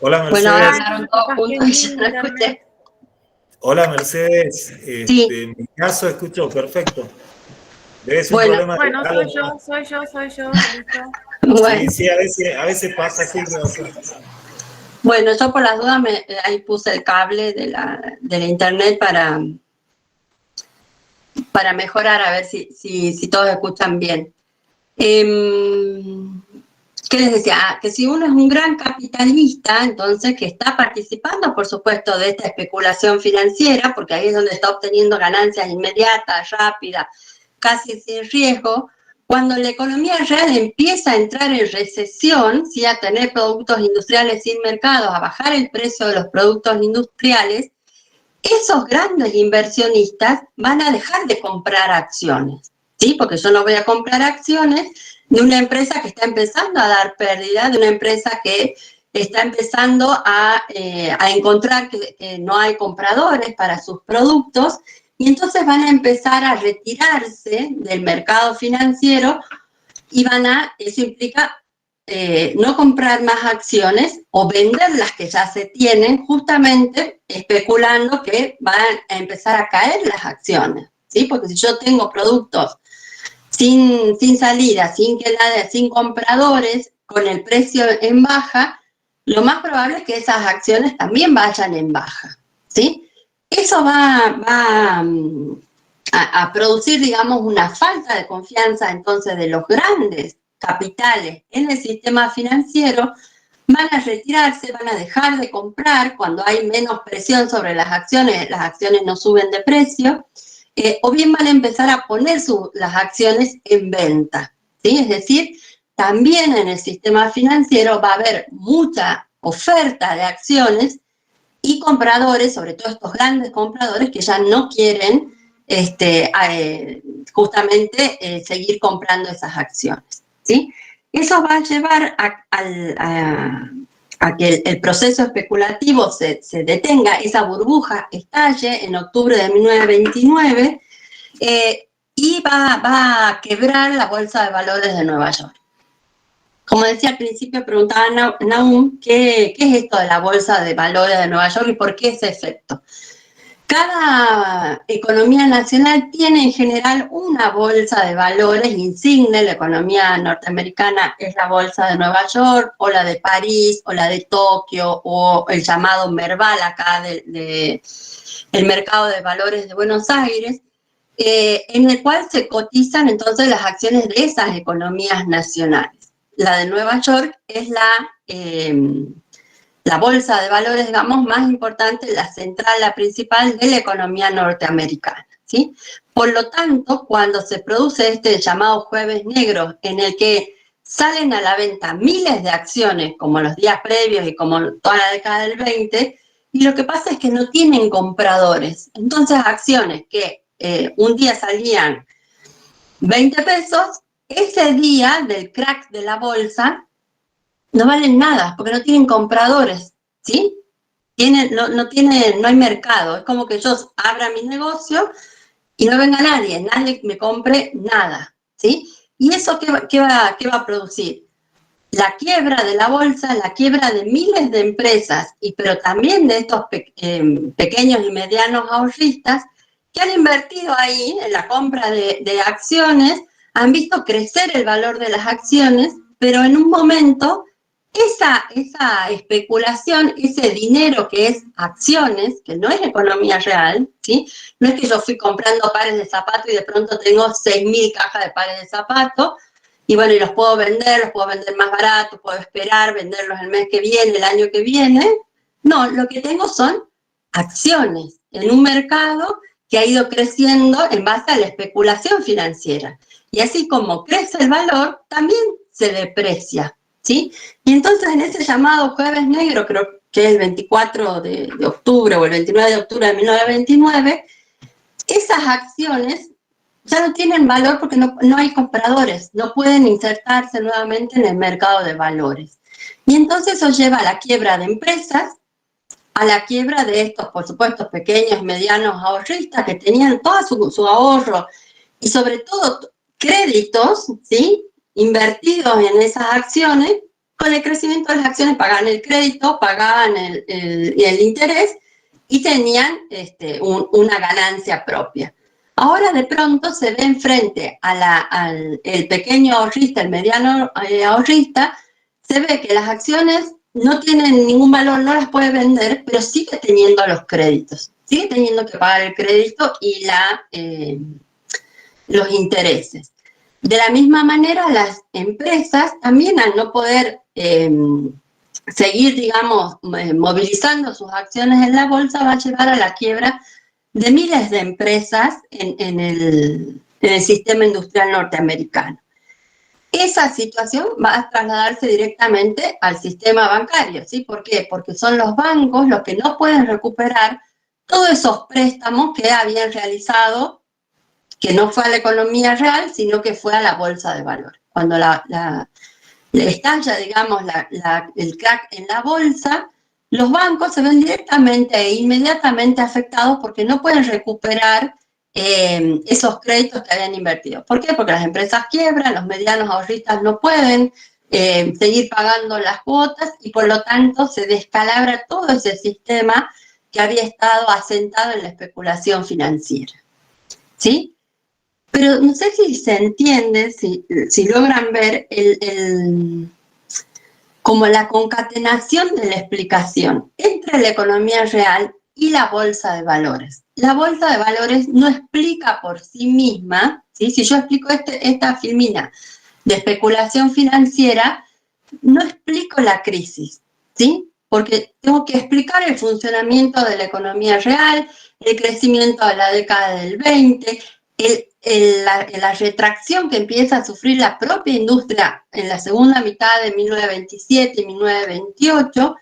Hola Bueno, ahora Mercedes. hablaron todos juntos y yo no escuché. Hola Mercedes. Sí. En mi caso escucho perfecto. Debe ser un Bueno, problema Bueno, local. soy yo, listo. bueno. Sí, a veces pasa así. Bueno, yo por las dudas ahí puse el cable de la internet para mejorar, a ver si todos escuchan bien. ¿Qué les decía? Que si uno es un gran capitalista, entonces que está participando, por supuesto, de esta especulación financiera, porque ahí es donde está obteniendo ganancias inmediatas, rápidas, casi sin riesgo. Cuando la economía real empieza a entrar en recesión, ¿sí? A tener productos industriales sin mercados, a bajar el precio de los productos industriales, esos grandes inversionistas van a dejar de comprar acciones, ¿sí? Porque yo no voy a comprar acciones de una empresa que está empezando a dar pérdida, de una empresa que está empezando a encontrar que no hay compradores para sus productos y entonces van a empezar a retirarse del mercado financiero y eso implica no comprar más acciones o vender las que ya se tienen, justamente especulando que van a empezar a caer las acciones, ¿sí? Porque si yo tengo productos sin salida, sin compradores, con el precio en baja, lo más probable es que esas acciones también vayan en baja, ¿sí? Eso va a producir, digamos, una falta de confianza entonces de los grandes capitales en el sistema financiero, van a retirarse, van a dejar de comprar cuando hay menos presión sobre las acciones no suben de precio, o bien van a empezar a poner las acciones en venta, ¿sí? Es decir, también en el sistema financiero va a haber mucha oferta de acciones y compradores, sobre todo estos grandes compradores que ya no quieren justamente seguir comprando esas acciones, ¿sí? Eso va a llevar a que el proceso especulativo se detenga, esa burbuja estalle en octubre de 1929 y va a quebrar la Bolsa de Valores de Nueva York. Como decía al principio, preguntaba Nahum, ¿qué es esto de la Bolsa de Valores de Nueva York y por qué ese efecto? Cada economía nacional tiene en general una bolsa de valores insigne. La economía norteamericana es la bolsa de Nueva York, o la de París, o la de Tokio, o el llamado Merval acá el mercado de valores de Buenos Aires, en el cual se cotizan entonces las acciones de esas economías nacionales. La de Nueva York es la bolsa de valores, digamos, más importante, la central, la principal de la economía norteamericana, ¿sí? Por lo tanto, cuando se produce este llamado jueves negro, en el que salen a la venta miles de acciones, como los días previos y como toda la década del 20, y lo que pasa es que no tienen compradores. Entonces, acciones que un día salían 20 pesos, ese día del crack de la bolsa, no valen nada, porque no tienen compradores, ¿sí? No hay mercado. Es como que yo abra mi negocio y no venga nadie me compre nada, ¿sí? ¿Y eso qué va a producir? La quiebra de la bolsa, la quiebra de miles de empresas, pero también de estos pequeños y medianos ahorristas que han invertido ahí en la compra de acciones, han visto crecer el valor de las acciones, pero en un momento esa especulación, ese dinero que es acciones, que no es economía real, ¿sí? No es que yo fui comprando pares de zapatos y de pronto tengo 6.000 cajas de pares de zapatos, y bueno, y los puedo vender más barato, puedo esperar, venderlos el mes que viene, el año que viene. No, lo que tengo son acciones en un mercado que ha ido creciendo en base a la especulación financiera. Y así como crece el valor, también se deprecia, ¿sí? Y entonces en ese llamado jueves negro, creo que es el 24 de octubre o el 29 de octubre de 1929, esas acciones ya no tienen valor porque no hay compradores, no pueden insertarse nuevamente en el mercado de valores. Y entonces eso lleva a la quiebra de empresas, a la quiebra de estos, por supuesto, pequeños, medianos ahorristas que tenían todo su ahorro y sobre todo créditos, ¿sí?, invertidos en esas acciones. Con el crecimiento de las acciones pagaban el crédito, pagaban el interés y tenían una ganancia propia. Ahora de pronto se ve enfrente al pequeño ahorrista, el mediano ahorrista, se ve que las acciones no tienen ningún valor, no las puede vender, pero sigue teniendo los créditos, sigue teniendo que pagar el crédito y los intereses. De la misma manera, las empresas también, al no poder seguir, digamos, movilizando sus acciones en la bolsa, va a llevar a la quiebra de miles de empresas en el sistema industrial norteamericano. Esa situación va a trasladarse directamente al sistema bancario, ¿sí? ¿Por qué? Porque son los bancos los que no pueden recuperar todos esos préstamos que habían realizado, que no fue a la economía real, sino que fue a la bolsa de valores. Cuando le estalla, digamos, el crack en la bolsa, los bancos se ven directamente e inmediatamente afectados porque no pueden recuperar esos créditos que habían invertido. ¿Por qué? Porque las empresas quiebran, los medianos ahorristas no pueden seguir pagando las cuotas y por lo tanto se descalabra todo ese sistema que había estado asentado en la especulación financiera, ¿sí? Pero no sé si se entiende, si logran ver como la concatenación de la explicación entre la economía real y la bolsa de valores. La bolsa de valores no explica por sí misma, ¿sí? Si yo explico esta filmina de especulación financiera, no explico la crisis, ¿sí? Porque tengo que explicar el funcionamiento de la economía real, el crecimiento de la década del 20, la retracción que empieza a sufrir la propia industria en la segunda mitad de 1927 y 1928,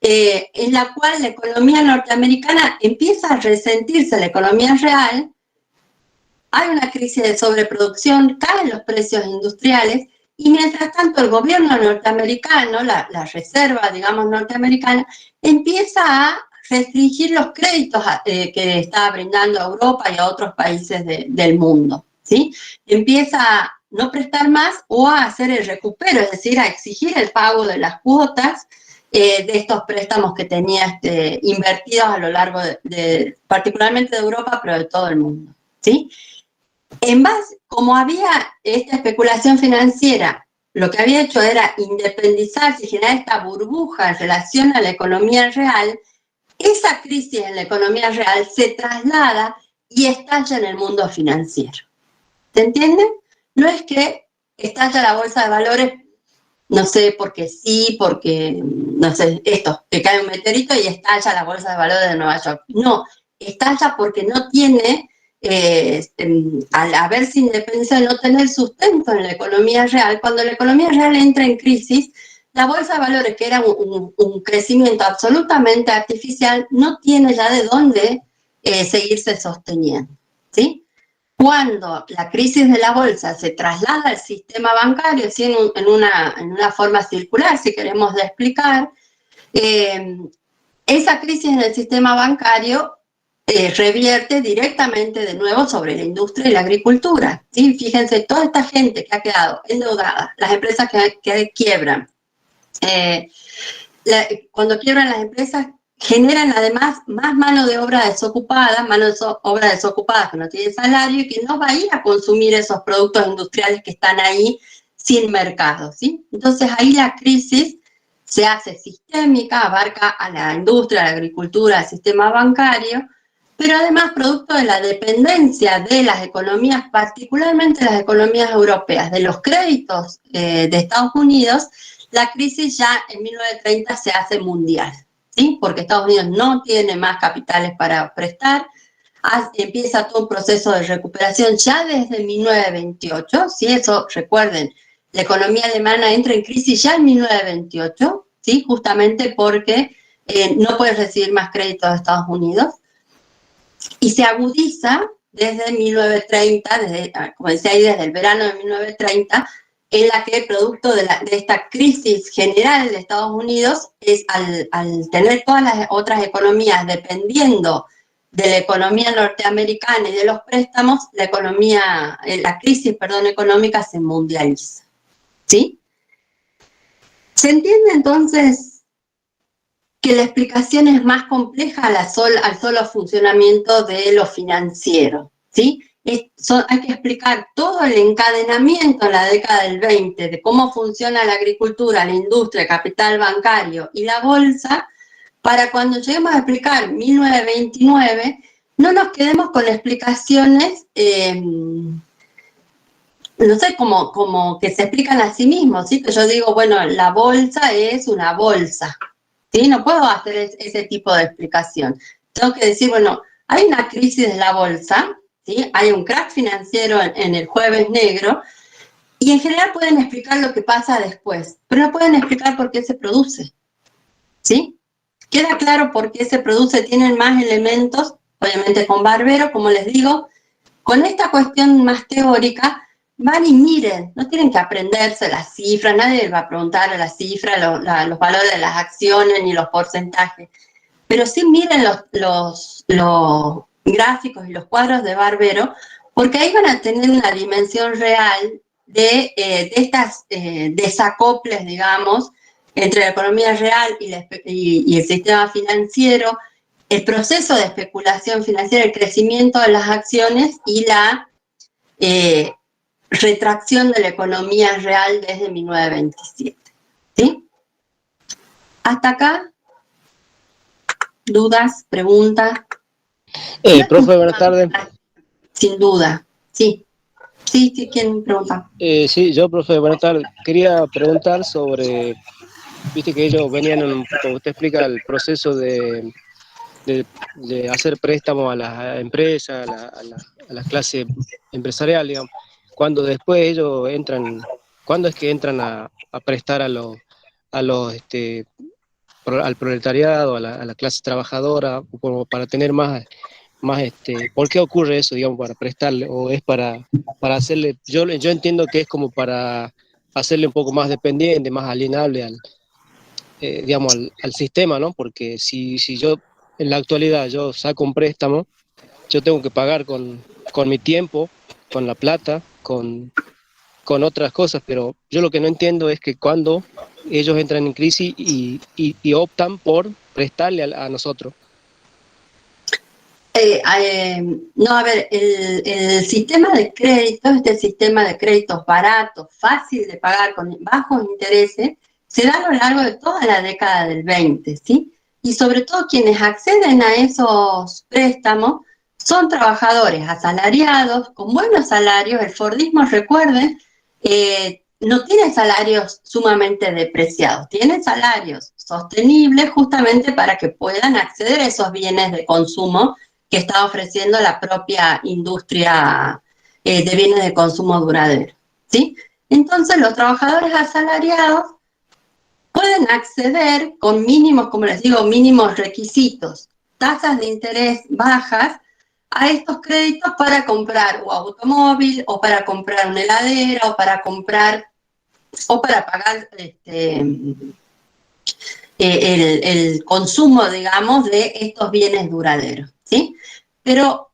en la cual la economía norteamericana empieza a resentirse la economía real, hay una crisis de sobreproducción, caen los precios industriales, y mientras tanto el gobierno norteamericano, la reserva, digamos, norteamericana, empieza a restringir los créditos que estaba brindando a Europa y a otros países del mundo, ¿sí? Empieza a no prestar más o a hacer el recupero, es decir, a exigir el pago de las cuotas de estos préstamos que tenía invertidos a lo largo particularmente de Europa, pero de todo el mundo, ¿sí? En base, como había esta especulación financiera, lo que había hecho era independizarse y generar esta burbuja en relación a la economía real, esa crisis en la economía real se traslada y estalla en el mundo financiero. ¿Se entiende? No es que estalla la bolsa de valores no sé, porque sí, porque, no sé, esto, que cae un meteorito y estalla la bolsa de valores de Nueva York. No, estalla porque no tiene, al haberse independencia, no tener sustento en la economía real. Cuando la economía real entra en crisis, la bolsa de valores, que era un crecimiento absolutamente artificial, no tiene ya de dónde seguirse sosteniendo, ¿sí? Cuando la crisis de la bolsa se traslada al sistema bancario, ¿sí? en una forma circular, si queremos de explicar, esa crisis en el sistema bancario revierte directamente de nuevo sobre la industria y la agricultura, ¿sí? Fíjense, toda esta gente que ha quedado endeudada, las empresas que quiebran, cuando quiebran las empresas, generan además más mano de obra desocupada que no tiene salario y que no va a ir a consumir esos productos industriales que están ahí sin mercado, ¿sí? Entonces ahí la crisis se hace sistémica, abarca a la industria, a la agricultura, al sistema bancario, pero además producto de la dependencia de las economías, particularmente las economías europeas, de los créditos de Estados Unidos. La crisis ya en 1930 se hace mundial, ¿sí? Porque Estados Unidos no tiene más capitales para prestar, empieza todo un proceso de recuperación ya desde 1928, ¿sí? Eso recuerden, la economía alemana entra en crisis ya en 1928, ¿sí? Justamente porque no puede recibir más créditos de Estados Unidos, y se agudiza desde 1930, como decía ahí, desde el verano de 1930, en la que, producto de esta crisis general de Estados Unidos, es al tener todas las otras economías dependiendo de la economía norteamericana y de los préstamos, la crisis económica se mundializa, ¿sí? ¿Se entiende entonces que la explicación es más compleja al solo funcionamiento de lo financiero, ¿sí? Hay que explicar todo el encadenamiento en la década del 20 de cómo funciona la agricultura, la industria, el capital bancario y la bolsa, para cuando lleguemos a explicar 1929, no nos quedemos con explicaciones, no sé, como que se explican a sí mismos, ¿sí? Que yo digo, bueno, la bolsa es una bolsa, ¿sí? No puedo hacer ese tipo de explicación. Tengo que decir, bueno, hay una crisis de la bolsa, ¿sí? Hay un crack financiero en el jueves negro, y en general pueden explicar lo que pasa después, pero no pueden explicar por qué se produce, ¿sí? Queda claro por qué se produce, tienen más elementos, obviamente con Barbero, como les digo, con esta cuestión más teórica, van y miren, no tienen que aprenderse las cifras, nadie les va a preguntar a las cifras, los valores de las acciones ni los porcentajes, pero sí miren los gráficos y los cuadros de Barbero, porque ahí van a tener una dimensión real de estas desacoples, digamos, entre la economía real y el sistema financiero, el proceso de especulación financiera, el crecimiento de las acciones y la retracción de la economía real desde 1927. ¿Sí? Hasta acá, dudas, preguntas. Profe, buenas tardes. Sin duda, sí. Sí, ¿quién pregunta? Sí, yo, profe, buenas tardes. Quería preguntar sobre, viste que ellos venían, como usted explica, el proceso de hacer préstamos a las empresas, a la clase empresarial, digamos. Cuando después ellos entran, ¿cuándo es que entran a prestar al proletariado, a la clase trabajadora, como para tener más, ¿por qué ocurre eso, digamos, para prestarle? ¿O es para hacerle, yo entiendo que es como para hacerle un poco más dependiente, más alienable digamos, al sistema, ¿no? Porque si yo, en la actualidad, yo saco un préstamo, yo tengo que pagar con mi tiempo, con la plata, con otras cosas, pero yo lo que no entiendo es que cuando ellos entran en crisis y optan por prestarle a nosotros. No, a ver, el sistema de crédito, este sistema de créditos baratos, fácil de pagar, con bajos intereses, se da a lo largo de toda la década del 20, ¿sí? Y sobre todo quienes acceden a esos préstamos son trabajadores asalariados, con buenos salarios. El fordismo, recuerden, no tiene salarios sumamente depreciados, tiene salarios sostenibles justamente para que puedan acceder a esos bienes de consumo que está ofreciendo la propia industria de bienes de consumo duradero, ¿sí? Entonces los trabajadores asalariados pueden acceder con mínimos, como les digo, mínimos requisitos, tasas de interés bajas, a estos créditos para comprar un automóvil, o para comprar una heladera, o para pagar el consumo, digamos, de estos bienes duraderos, ¿sí? Pero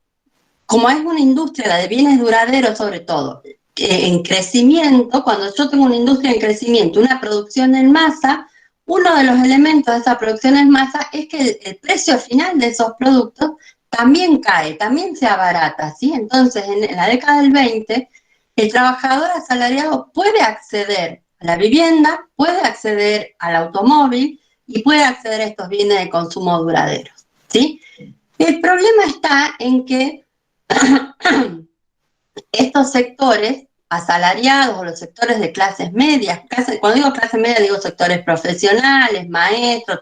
como es una industria, la de bienes duraderos sobre todo, en crecimiento, cuando yo tengo una industria en crecimiento, una producción en masa, uno de los elementos de esa producción en masa es que el precio final de esos productos también cae, también se abarata, ¿sí? Entonces, en la década del 20, el trabajador asalariado puede acceder a la vivienda, puede acceder al automóvil y puede acceder a estos bienes de consumo duraderos, ¿sí? El problema está en que estos sectores asalariados o los sectores de clases medias, cuando digo clase media digo sectores profesionales, maestros,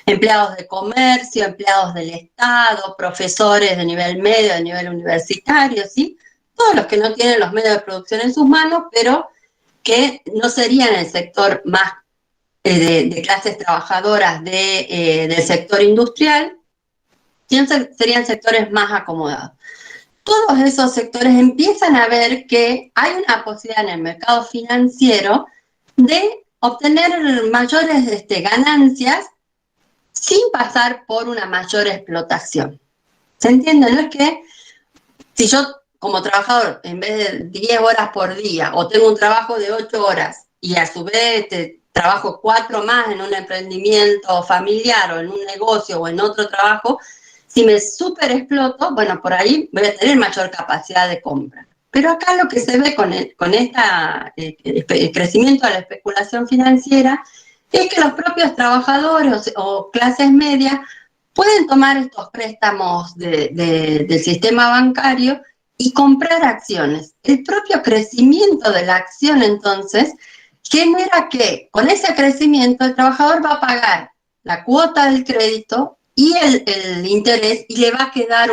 empleados de comercio, empleados del Estado, profesores de nivel medio, de nivel universitario, ¿sí? Todos los que no tienen los medios de producción en sus manos, pero que no serían el sector más de clases trabajadoras del sector industrial, serían sectores más acomodados. Todos esos sectores empiezan a ver que hay una posibilidad en el mercado financiero de obtener mayores ganancias sin pasar por una mayor explotación. ¿Se entiende? No es que si yo como trabajador, en vez de 10 horas por día, o tengo un trabajo de 8 horas y a su vez trabajo 4 más en un emprendimiento familiar o en un negocio o en otro trabajo, si me super exploto, bueno, por ahí voy a tener mayor capacidad de compra. Pero acá lo que se ve con el crecimiento de la especulación financiera es que los propios trabajadores o clases medias pueden tomar estos préstamos del sistema bancario y comprar acciones. El propio crecimiento de la acción, entonces, genera que con ese crecimiento el trabajador va a pagar la cuota del crédito y el interés, y le va a quedar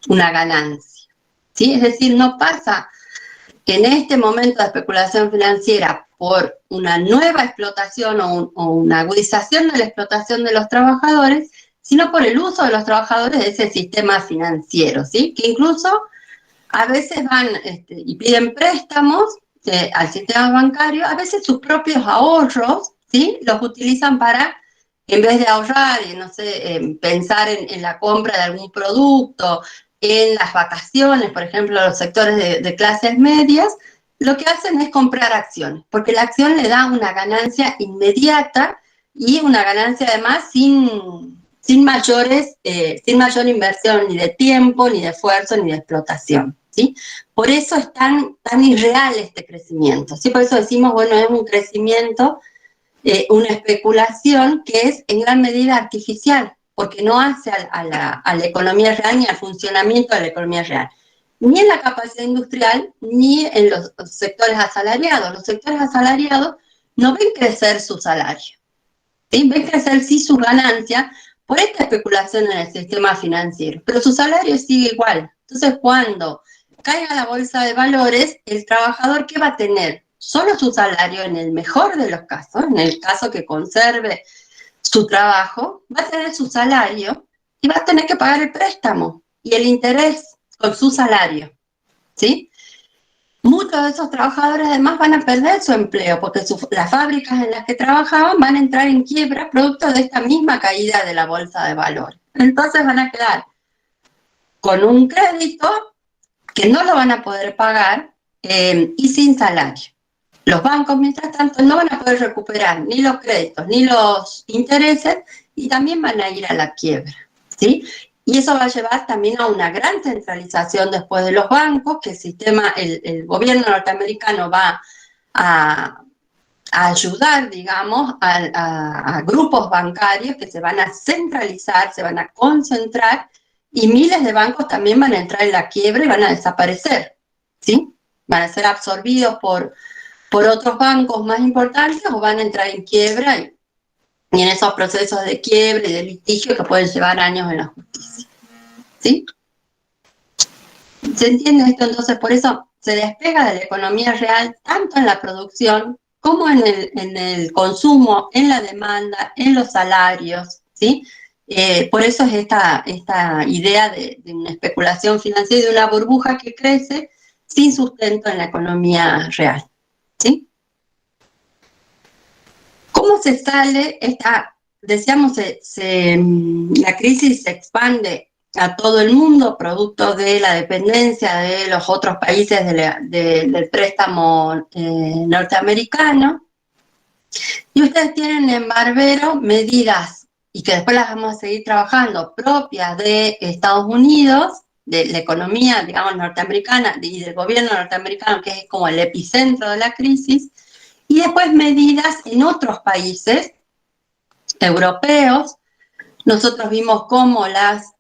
una ganancia, ¿sí? Es decir, no pasa que en este momento de especulación financiera por una nueva explotación o una agudización de la explotación de los trabajadores, sino por el uso de los trabajadores de ese sistema financiero, ¿sí? Que incluso a veces van y piden préstamos al sistema bancario, a veces sus propios ahorros, ¿sí? Los utilizan para, en vez de ahorrar y, no sé, pensar en la compra de algún producto, en las vacaciones, por ejemplo, los sectores de clases medias, lo que hacen es comprar acciones, porque la acción le da una ganancia inmediata y una ganancia además sin mayor inversión ni de tiempo, ni de esfuerzo, ni de explotación, ¿sí? Por eso es tan irreal este crecimiento, ¿sí? Por eso decimos, bueno, es un crecimiento, una especulación que es en gran medida artificial, porque no hace a la economía real ni al funcionamiento de la economía real, ni en la capacidad industrial, ni en los sectores asalariados. Los sectores asalariados no ven crecer su salario, ¿sí? Ven crecer sí sus ganancias por esta especulación en el sistema financiero, pero su salario sigue igual. Entonces, cuando caiga la bolsa de valores, el trabajador, ¿qué va a tener? Solo su salario, en el mejor de los casos, en el caso que conserve su trabajo, va a tener su salario y va a tener que pagar el préstamo y el interés con su salario, ¿sí? Muchos de esos trabajadores además van a perder su empleo porque las fábricas en las que trabajaban van a entrar en quiebra producto de esta misma caída de la bolsa de valores. Entonces van a quedar con un crédito que no lo van a poder pagar y sin salario. Los bancos, mientras tanto, no van a poder recuperar ni los créditos ni los intereses y también van a ir a la quiebra, ¿sí? Y eso va a llevar también a una gran centralización después de los bancos, que el gobierno norteamericano va a ayudar, digamos, a grupos bancarios que se van a centralizar, se van a concentrar, y miles de bancos también van a entrar en la quiebra y van a desaparecer, ¿sí? van a ser absorbidos por otros bancos más importantes o van a entrar en quiebra y en esos procesos de quiebra y de litigio que pueden llevar años en la justicia. ¿Sí? ¿Se entiende esto? Entonces, por eso se despega de la economía real tanto en la producción como en el consumo, en la demanda, en los salarios, ¿sí? Por eso es esta idea de una especulación financiera y de una burbuja que crece sin sustento en la economía real, ¿sí? ¿Cómo se sale decíamos, la crisis se expande a todo el mundo, producto de la dependencia de los otros países del préstamo norteamericano. Y ustedes tienen en Barbero medidas, y que después las vamos a seguir trabajando, propias de Estados Unidos, de la economía, digamos, norteamericana y del gobierno norteamericano, que es como el epicentro de la crisis, y después medidas en otros países europeos. Nosotros vimos cómo las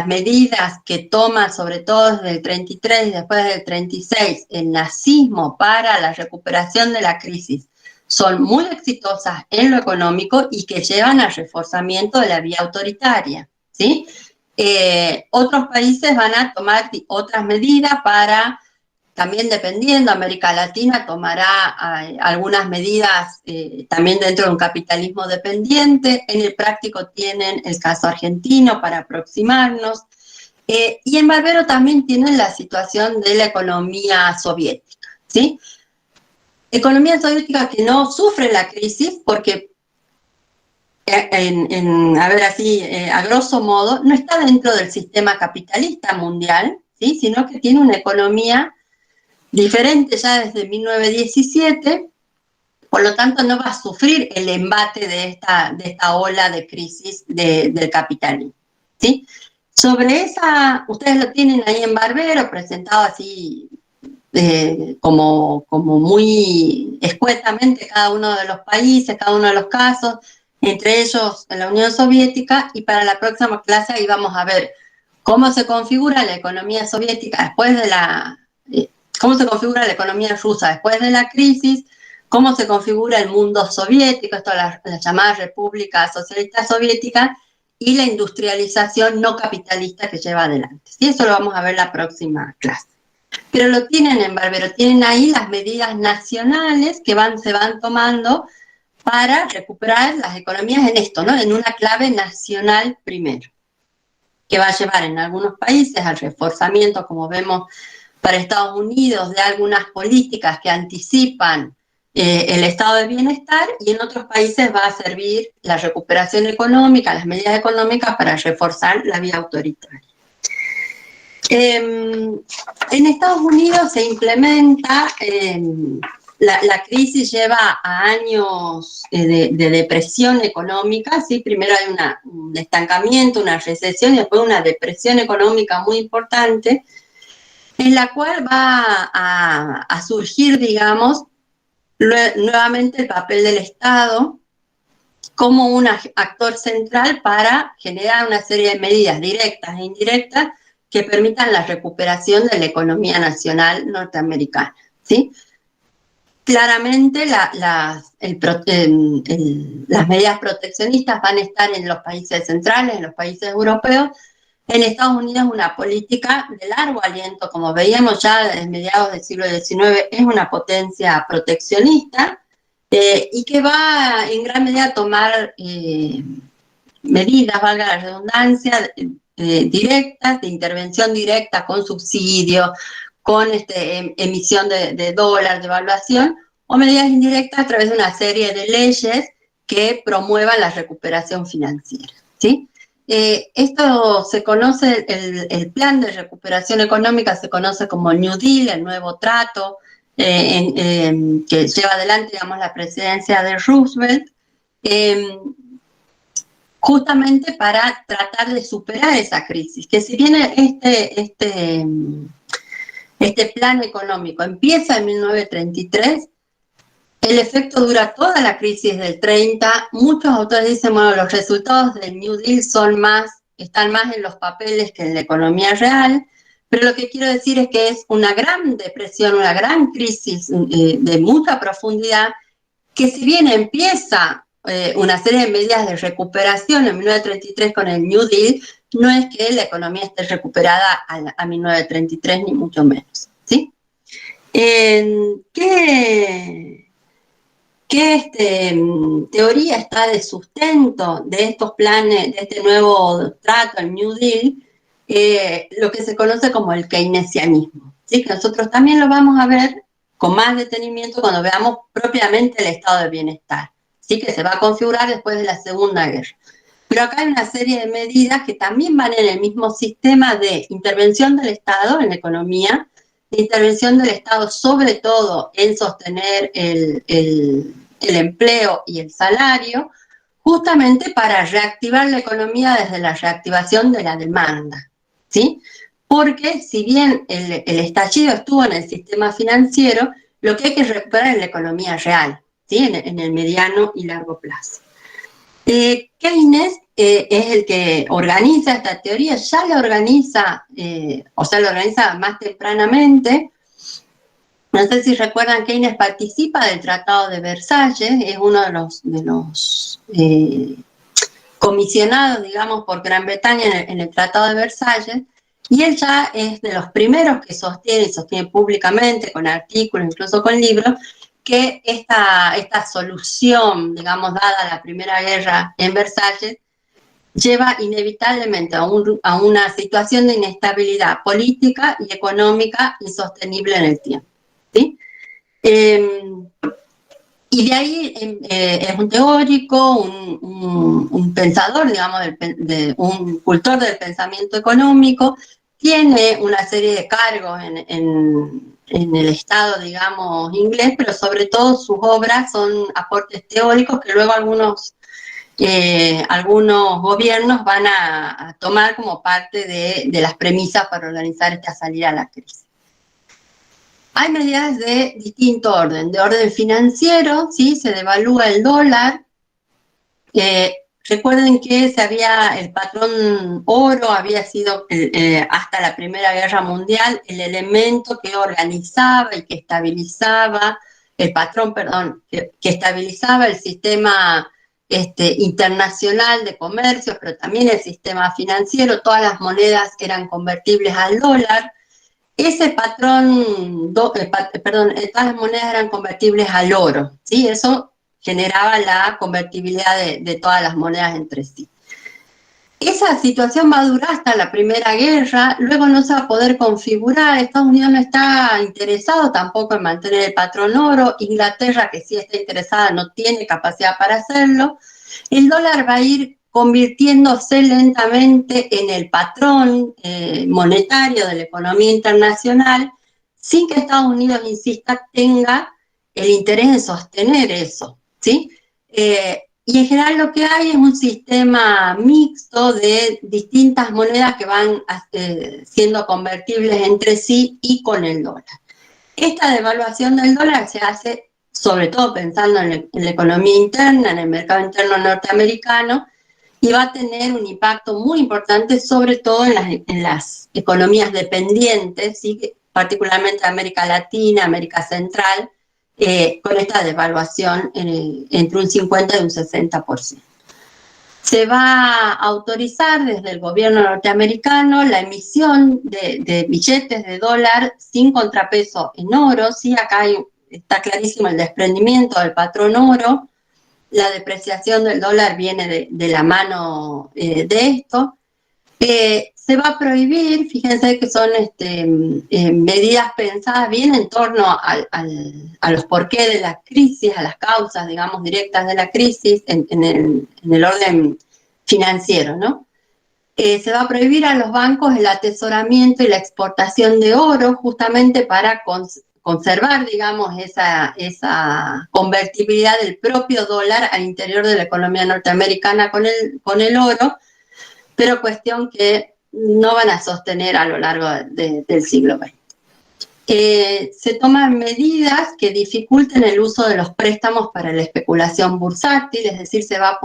medidas que toma, sobre todo desde el 33 y después del 36, el nazismo para la recuperación de la crisis, son muy exitosas en lo económico y que llevan al reforzamiento de la vía autoritaria, ¿sí? Otros países van a tomar otras medidas para, también dependiendo, América Latina tomará algunas medidas también dentro de un capitalismo dependiente. En el práctico tienen el caso argentino para aproximarnos. Y en Barbero también tienen la situación de la economía soviética, ¿sí? Economía soviética que no sufre la crisis porque, a grosso modo, no está dentro del sistema capitalista mundial, ¿sí? Sino que tiene una economía diferente ya desde 1917, por lo tanto no va a sufrir el embate de esta ola de crisis del capitalismo, ¿sí? Sobre esa, ustedes lo tienen ahí en Barbero, presentado así como muy escuetamente cada uno de los países, cada uno de los casos, entre ellos en la Unión Soviética, y para la próxima clase ahí vamos a ver cómo se configura la economía soviética después de cómo se configura la economía rusa después de la crisis, cómo se configura el mundo soviético, esto la llamada República Socialista Soviética, y la industrialización no capitalista que lleva adelante. Y eso lo vamos a ver la próxima clase. Pero lo tienen en Barbero, tienen ahí las medidas nacionales que se van tomando para recuperar las economías en esto, ¿no? En una clave nacional primero, que va a llevar en algunos países al reforzamiento, como vemos para Estados Unidos, de algunas políticas que anticipan el estado de bienestar, y en otros países va a servir la recuperación económica, las medidas económicas para reforzar la vía autoritaria. En Estados Unidos se implementa, la crisis lleva a años de depresión económica, ¿sí? Primero hay un estancamiento, una recesión y después una depresión económica muy importante, en la cual va a surgir, digamos, nuevamente el papel del Estado como un actor central para generar una serie de medidas directas e indirectas que permitan la recuperación de la economía nacional norteamericana, ¿sí? Claramente las medidas proteccionistas van a estar en los países centrales, en los países europeos. En Estados Unidos una política de largo aliento, como veíamos ya desde mediados del siglo XIX, es una potencia proteccionista y que va en gran medida a tomar medidas, valga la redundancia, directas, de intervención directa, con subsidios, con emisión de dólar, devaluación, o medidas indirectas a través de una serie de leyes que promuevan la recuperación financiera, ¿sí? Esto se conoce, el plan de recuperación económica se conoce como New Deal, el nuevo trato, que lleva adelante, digamos, la presidencia de Roosevelt, justamente para tratar de superar esa crisis, que si bien este plan económico empieza en 1933, el efecto dura toda la crisis del 30. Muchos autores dicen, bueno, los resultados del New Deal están más en los papeles que en la economía real, Pero lo que quiero decir es que es una gran depresión, una gran crisis de mucha profundidad, que si bien empieza una serie de medidas de recuperación en 1933 con el New Deal, no es que la economía esté recuperada a 1933, ni mucho menos, ¿sí? ¿Qué teoría está de sustento de estos planes, de este nuevo trato, el New Deal? Lo que se conoce como el keynesianismo, ¿sí? Que nosotros también lo vamos a ver con más detenimiento cuando veamos propiamente el estado de bienestar, ¿sí? Que se va a configurar después de la Segunda Guerra. Pero acá hay una serie de medidas que también van en el mismo sistema de intervención del Estado en la economía, de intervención del Estado sobre todo en sostener el empleo y el salario, justamente para reactivar la economía desde la reactivación de la demanda, ¿sí? Porque si bien el estallido estuvo en el sistema financiero, lo que hay que recuperar es la economía real, ¿sí? En el mediano y largo plazo. Keynes es el que organiza esta teoría, ya la organiza, la organiza más tempranamente. No sé si recuerdan, Keynes participa del Tratado de Versalles, es uno de los comisionados, digamos, por Gran Bretaña en el Tratado de Versalles, y él ya es de los primeros que sostiene públicamente, con artículos, incluso con libros, que esta solución, digamos, dada la Primera Guerra en Versalles, lleva inevitablemente a una situación de inestabilidad política y económica insostenible en el tiempo, ¿sí? Y de ahí es un teórico, un pensador, digamos, un cultor del pensamiento económico, tiene una serie de cargos en el Estado, digamos, inglés, pero sobre todo sus obras son aportes teóricos que luego algunos gobiernos van a tomar como parte de las premisas para organizar esta salida a la crisis. Hay medidas de distinto orden, de orden financiero, ¿sí? Se devalúa el dólar. Recuerden que el patrón oro había sido hasta la Primera Guerra Mundial el elemento que organizaba y que estabilizaba, que estabilizaba el sistema internacional de comercio, pero también el sistema financiero. Todas las monedas eran convertibles al dólar. Ese patrón, todas las monedas eran convertibles al oro, ¿sí? Eso generaba la convertibilidad de todas las monedas entre sí. Esa situación va a durar hasta la Primera Guerra, luego no se va a poder configurar. Estados Unidos no está interesado tampoco en mantener el patrón oro. Inglaterra, que sí está interesada, no tiene capacidad para hacerlo. El dólar va a ir convirtiéndose lentamente en el patrón monetario de la economía internacional, sin que Estados Unidos, insista, tenga el interés en sostener eso, ¿sí? Y en general lo que hay es un sistema mixto de distintas monedas que van siendo convertibles entre sí y con el dólar. Esta devaluación del dólar se hace sobre todo pensando en la economía interna, en el mercado interno norteamericano, y va a tener un impacto muy importante sobre todo en las economías dependientes, ¿sí? Particularmente América Latina, América Central, con esta devaluación entre un 50 y un 60%. Se va a autorizar desde el gobierno norteamericano la emisión de billetes de dólar sin contrapeso en oro, ¿sí? Acá está clarísimo el desprendimiento del patrón oro. La depreciación del dólar viene de la mano de esto. Se va a prohibir, fíjense que son medidas pensadas bien en torno a los porqués de la crisis, a las causas, digamos, directas de la crisis en el orden financiero, ¿no? Se va a prohibir a los bancos el atesoramiento y la exportación de oro justamente para conservar, digamos, esa convertibilidad del propio dólar al interior de la economía norteamericana con el oro, pero cuestión que no van a sostener a lo largo del siglo XX. Se toman medidas que dificulten el uso de los préstamos para la especulación bursátil, es decir, se van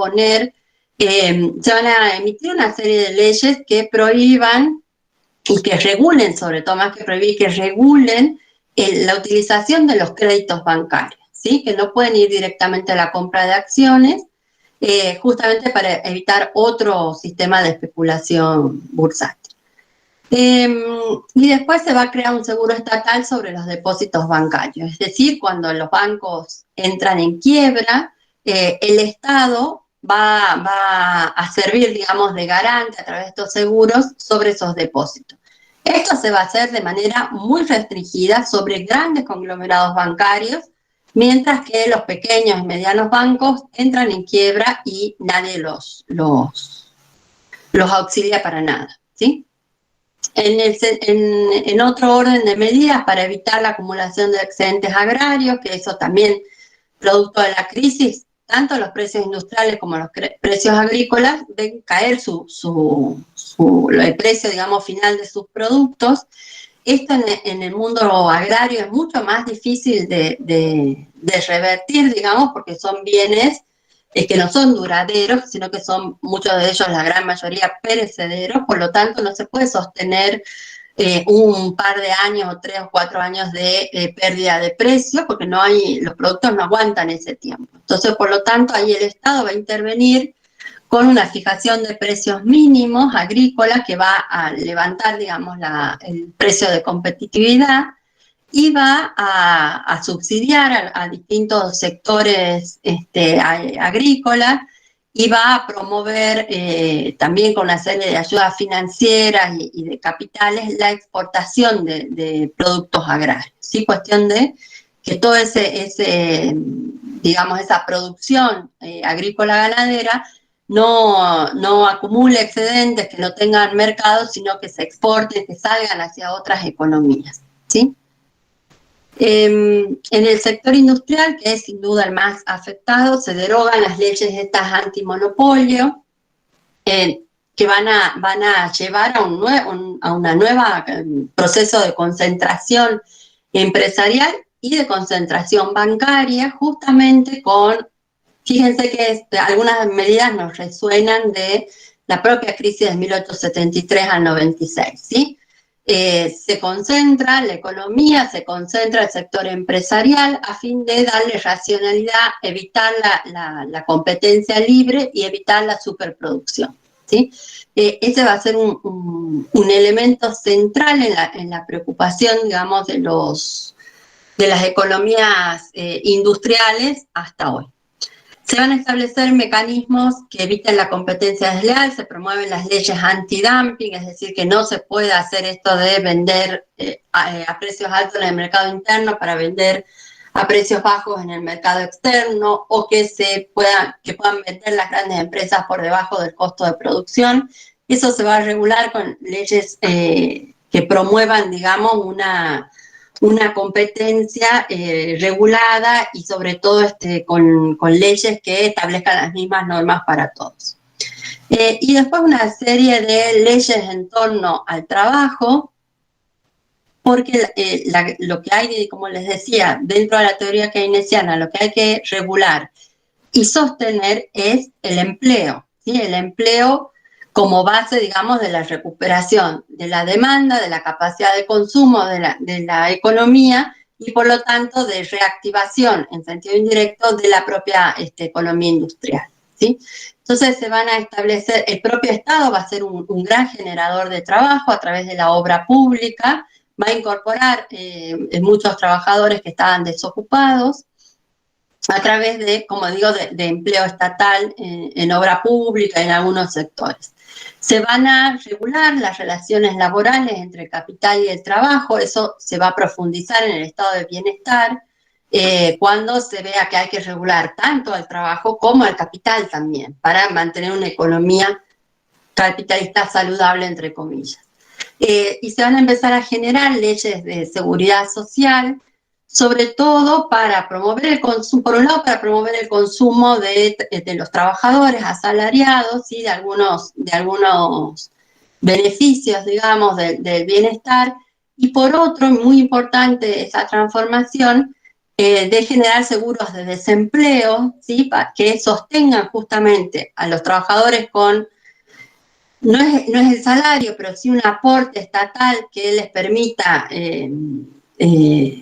a emitir una serie de leyes que prohíban y que regulen, sobre todo más que prohibir, que regulen la utilización de los créditos bancarios, ¿sí? Que no pueden ir directamente a la compra de acciones, justamente para evitar otro sistema de especulación bursátil. Y después se va a crear un seguro estatal sobre los depósitos bancarios, es decir, cuando los bancos entran en quiebra, el Estado va a servir, digamos, de garante a través de estos seguros sobre esos depósitos. Esto se va a hacer de manera muy restringida sobre grandes conglomerados bancarios, mientras que los pequeños y medianos bancos entran en quiebra y nadie los auxilia para nada, ¿sí? En otro orden de medidas para evitar la acumulación de excedentes agrarios, que eso también, producto de la crisis, tanto los precios industriales como los precios agrícolas ven caer el precio, digamos, final de sus productos. Esto en el mundo agrario es mucho más difícil de revertir, digamos, porque son bienes que no son duraderos, sino que son muchos de ellos, la gran mayoría, perecederos, por lo tanto no se puede sostener un par de años o 3 o 4 años de pérdida de precio, porque los productos no aguantan ese tiempo. Entonces, por lo tanto, ahí el Estado va a intervenir con una fijación de precios mínimos agrícolas que va a levantar, digamos, el precio de competitividad, y va a subsidiar a distintos sectores agrícolas, y va a promover también con una serie de ayudas financieras y de capitales la exportación de productos agrarios. ¿Sí? Cuestión de que todo digamos, esa producción agrícola ganadera no acumule excedentes, que no tengan mercado, sino que se exporten, que salgan hacia otras economías, ¿sí? En el sector industrial, que es sin duda el más afectado, se derogan las leyes estas antimonopolio, que van a llevar a un nueva proceso de concentración empresarial y de concentración bancaria, justamente fíjense que algunas medidas nos resuenan de la propia crisis de 1873 al 96, ¿sí? Se concentra la economía, se concentra el sector empresarial a fin de darle racionalidad, evitar la competencia libre y evitar la superproducción, ¿sí? Ese va a ser un elemento central en la preocupación, digamos, de las economías industriales hasta hoy. Se van a establecer mecanismos que eviten la competencia desleal, se promueven las leyes antidumping, es decir, que no se puede hacer esto de vender a precios altos en el mercado interno para vender a precios bajos en el mercado externo, o que puedan vender las grandes empresas por debajo del costo de producción. Eso se va a regular con leyes que promuevan, digamos, una competencia regulada, y sobre todo con leyes que establezcan las mismas normas para todos. Y después una serie de leyes en torno al trabajo, porque lo que hay, como les decía, dentro de la teoría keynesiana, lo que hay que regular y sostener es el empleo, ¿sí? El empleo como base, digamos, de la recuperación de la demanda, de la capacidad de consumo de la economía, y por lo tanto de reactivación en sentido indirecto de la propia economía industrial, ¿sí? Entonces se van a establecer, el propio Estado va a ser un gran generador de trabajo a través de la obra pública, va a incorporar muchos trabajadores que estaban desocupados, a través de, como digo, de empleo estatal en obra pública en algunos sectores. Se van a regular las relaciones laborales entre el capital y el trabajo, eso se va a profundizar en el estado de bienestar, cuando se vea que hay que regular tanto al trabajo como al capital también, para mantener una economía capitalista saludable, entre comillas. Y se van a empezar a generar leyes de seguridad social, sobre todo para promover el consumo, por un lado para promover el consumo de los trabajadores asalariados, ¿sí? de algunos beneficios, digamos, del bienestar, y por otro, muy importante esa transformación, de generar seguros de desempleo, ¿sí? que sostengan justamente a los trabajadores con no es el salario, pero sí un aporte estatal que les permita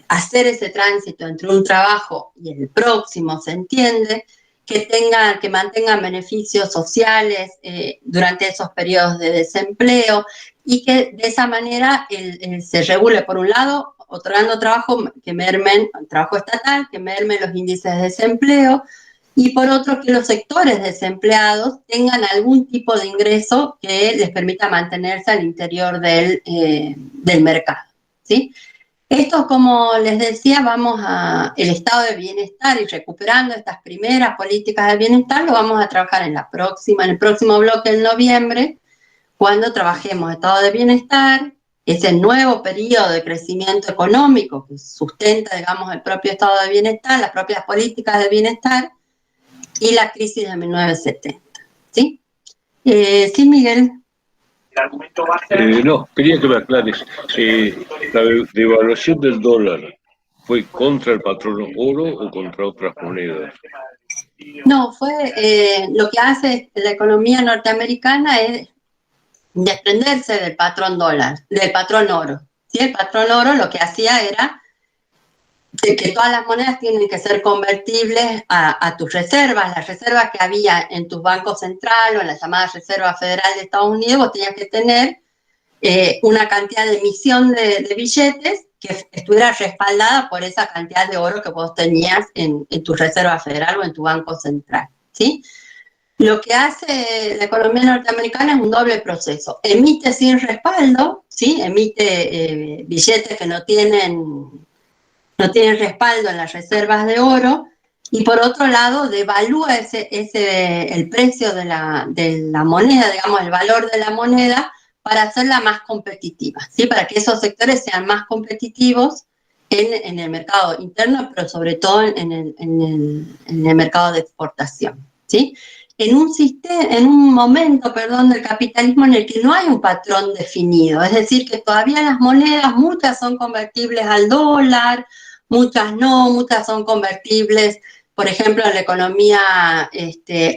hacer ese tránsito entre un trabajo y el próximo, ¿se entiende? Que mantengan beneficios sociales durante esos periodos de desempleo y que de esa manera se regule, por un lado, otorgando trabajo estatal, que mermen los índices de desempleo, y por otro, que los sectores desempleados tengan algún tipo de ingreso que les permita mantenerse al interior del mercado, ¿sí? Esto, como les decía, el estado de bienestar y recuperando estas primeras políticas de bienestar, lo vamos a trabajar en el próximo bloque en noviembre, cuando trabajemos estado de bienestar, ese nuevo periodo de crecimiento económico que sustenta, digamos, el propio estado de bienestar, las propias políticas de bienestar, y la crisis de 1970, ¿sí? Sí, Miguel. No, quería que me aclares. ¿La devaluación del dólar fue contra el patrón oro o contra otras monedas? No, lo que hace la economía norteamericana es desprenderse del patrón dólar, del patrón oro. ¿Sí? El patrón oro lo que hacía era que todas las monedas tienen que ser convertibles a tus reservas. Las reservas que había en tus bancos centrales o en la llamada Reserva Federal de Estados Unidos, vos tenías que tener una cantidad de emisión de billetes que estuviera respaldada por esa cantidad de oro que vos tenías en tu Reserva Federal o en tu banco central, ¿sí? Lo que hace la economía norteamericana es un doble proceso. Emite sin respaldo, ¿sí? Emite billetes que no tienen respaldo en las reservas de oro, y por otro lado devalúa el precio de la moneda, digamos, el valor de la moneda, para hacerla más competitiva, ¿sí? Para que esos sectores sean más competitivos en el mercado interno, pero sobre todo en el mercado de exportación, ¿sí? En un momento del capitalismo en el que no hay un patrón definido, es decir, que todavía las monedas, muchas son convertibles al dólar, muchas no, muchas son convertibles, por ejemplo, en la economía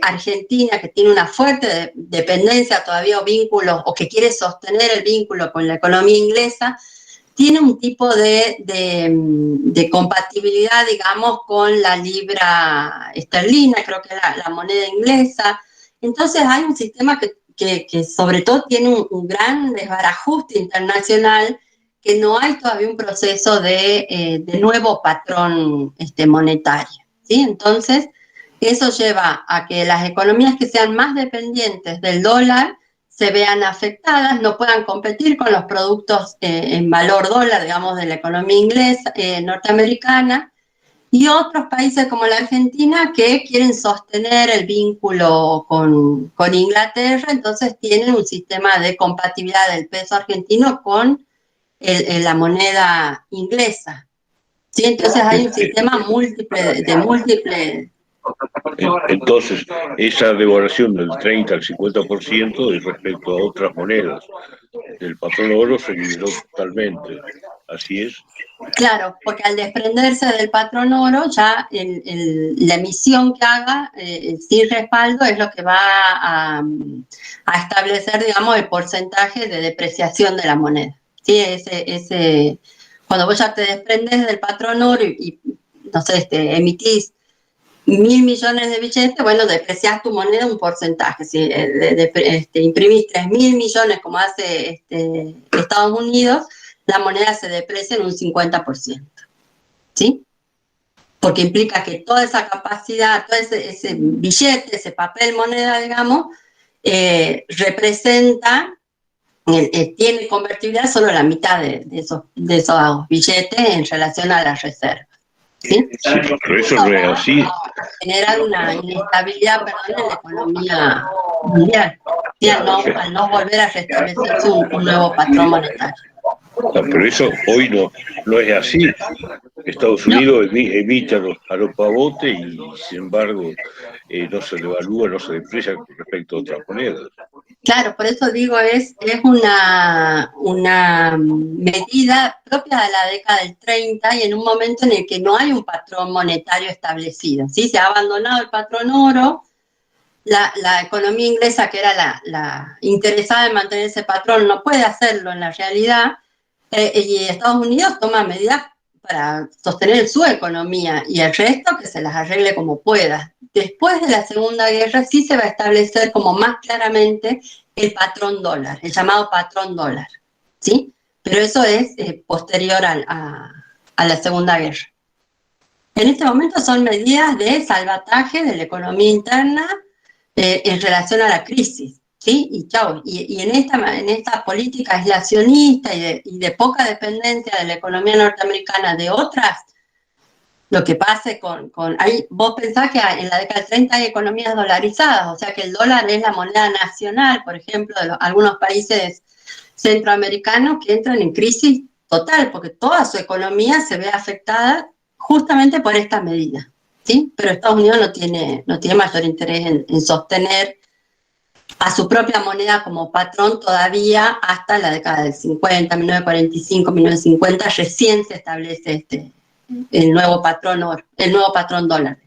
argentina, que tiene una fuerte dependencia todavía o vínculos, o que quiere sostener el vínculo con la economía inglesa, tiene un tipo de compatibilidad, digamos, con la libra esterlina, creo que es la moneda inglesa. Entonces hay un sistema que sobre todo tiene un gran desbarajuste internacional, que no hay todavía un proceso de nuevo patrón monetario, ¿sí? Entonces, eso lleva a que las economías que sean más dependientes del dólar se vean afectadas, no puedan competir con los productos en valor dólar, digamos, de la economía inglesa, norteamericana, y otros países como la Argentina que quieren sostener el vínculo con Inglaterra, entonces tienen un sistema de compatibilidad del peso argentino con la moneda inglesa. ¿Sí? Entonces hay un sistema múltiple. Entonces, esa devaluación del 30 al 50% es respecto a otras monedas. El patrón oro se liberó totalmente. Así es. Claro, porque al desprenderse del patrón oro, ya la emisión que haga sin respaldo es lo que va a establecer, digamos, el porcentaje de depreciación de la moneda. ¿Sí? Cuando vos ya te desprendes del patrón oro y no sé, emitís 1.000 millones de billetes, bueno, depreciás tu moneda un porcentaje. Si imprimís 3.000 millones como hace Estados Unidos, la moneda se deprecia en un 50%, ¿sí? Porque implica que toda esa capacidad, todo ese billete, ese papel moneda, digamos, tiene convertibilidad solo la mitad de esos billetes en relación a las reservas, ¿sí? Sí, pero eso no es así. Generar una inestabilidad, en la economía mundial, ¿sí? Al no volver a restablecerse un nuevo patrón monetario. Pero eso hoy no es así. Estados Unidos emite a los pavotes y, sin embargo, no se devalúa, no se deprecia con respecto a otras monedas. Claro, por eso digo, es una medida propia de la década del 30 y en un momento en el que no hay un patrón monetario establecido, ¿sí? Se ha abandonado el patrón oro, la economía inglesa, que era la interesada en mantener ese patrón, no puede hacerlo en la realidad, y Estados Unidos toma medidas para sostener su economía y el resto que se las arregle como pueda. Después de la Segunda Guerra sí se va a establecer como más claramente el patrón dólar, el llamado patrón dólar, ¿sí? Pero eso es posterior a la Segunda Guerra. En este momento son medidas de salvataje de la economía interna en relación a la crisis, ¿sí? Y chao. Y en esta política aislacionista y de poca dependencia de la economía norteamericana de otras, lo que pase vos pensás que en la década del 30 hay economías dolarizadas, o sea que el dólar es la moneda nacional, por ejemplo, de algunos países centroamericanos que entran en crisis total, porque toda su economía se ve afectada justamente por esta medida, ¿sí? Pero Estados Unidos no tiene mayor interés en sostener a su propia moneda como patrón todavía hasta la década del 50, 1945, 1950, recién se establece el nuevo patrón dólar.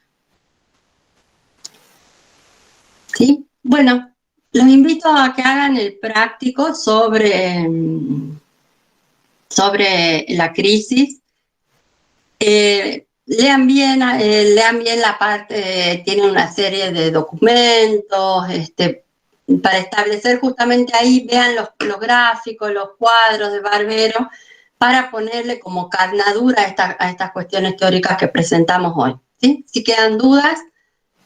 ¿Sí? Bueno, los invito a que hagan el práctico sobre la crisis. Lean bien la parte, tiene una serie de documentos, para establecer justamente ahí, vean los gráficos, los cuadros de Barbero, para ponerle como carnadura a estas cuestiones teóricas que presentamos hoy, ¿sí? Si quedan dudas,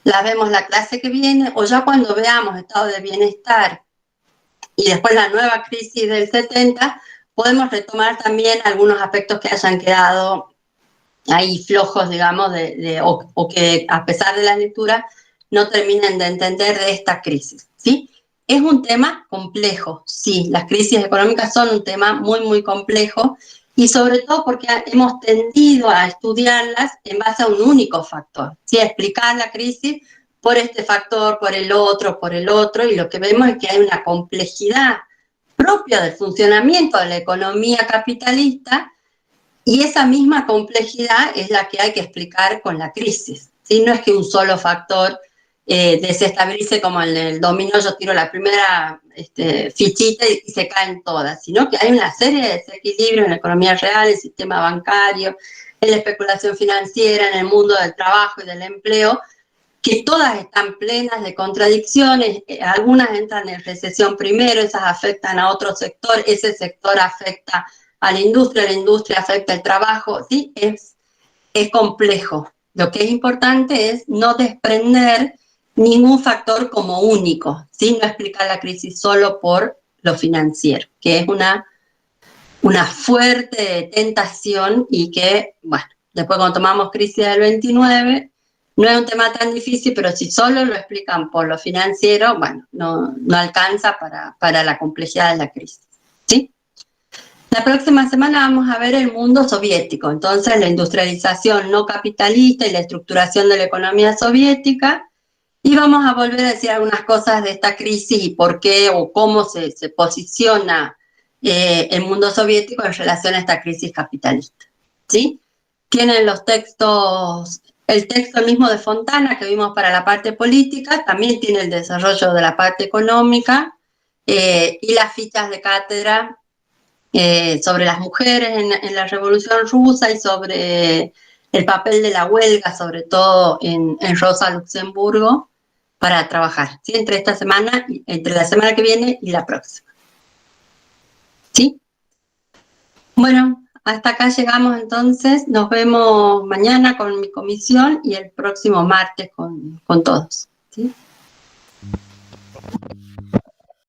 las vemos la clase que viene, o ya cuando veamos estado de bienestar y después la nueva crisis del 70, podemos retomar también algunos aspectos que hayan quedado ahí flojos, digamos, o que a pesar de la lectura no terminen de entender de esta crisis, ¿sí? Es un tema complejo, sí, las crisis económicas son un tema muy, muy complejo, y sobre todo porque hemos tendido a estudiarlas en base a un único factor, ¿sí? A explicar la crisis por este factor, por el otro, y lo que vemos es que hay una complejidad propia del funcionamiento de la economía capitalista, y esa misma complejidad es la que hay que explicar con la crisis, ¿sí? No es que un solo factor desestabilice como en el dominó, yo tiro la primera fichita y se caen todas, sino que hay una serie de desequilibrios en la economía real, en el sistema bancario, en la especulación financiera, en el mundo del trabajo y del empleo, que todas están plenas de contradicciones, algunas entran en recesión primero, esas afectan a otro sector, ese sector afecta a la industria afecta el trabajo, ¿sí? Es complejo. Lo que es importante es no desprender ningún factor como único, ¿sí? No explicar la crisis solo por lo financiero, que es una fuerte tentación y que, bueno, después cuando tomamos crisis del 29, no es un tema tan difícil, pero si solo lo explican por lo financiero, bueno, no alcanza para la complejidad de la crisis, ¿sí? La próxima semana vamos a ver el mundo soviético, entonces la industrialización no capitalista y la estructuración de la economía soviética, y vamos a volver a decir algunas cosas de esta crisis y por qué o cómo se posiciona el mundo soviético en relación a esta crisis capitalista, ¿sí? Tienen los textos, el texto mismo de Fontana que vimos para la parte política, también tiene el desarrollo de la parte económica y las fichas de cátedra sobre las mujeres en la Revolución Rusa y sobre el papel de la huelga, sobre todo en Rosa Luxemburgo, para trabajar, ¿sí? Entre la semana que viene y la próxima. ¿Sí? Bueno, hasta acá llegamos entonces. Nos vemos mañana con mi comisión y el próximo martes con todos, ¿sí?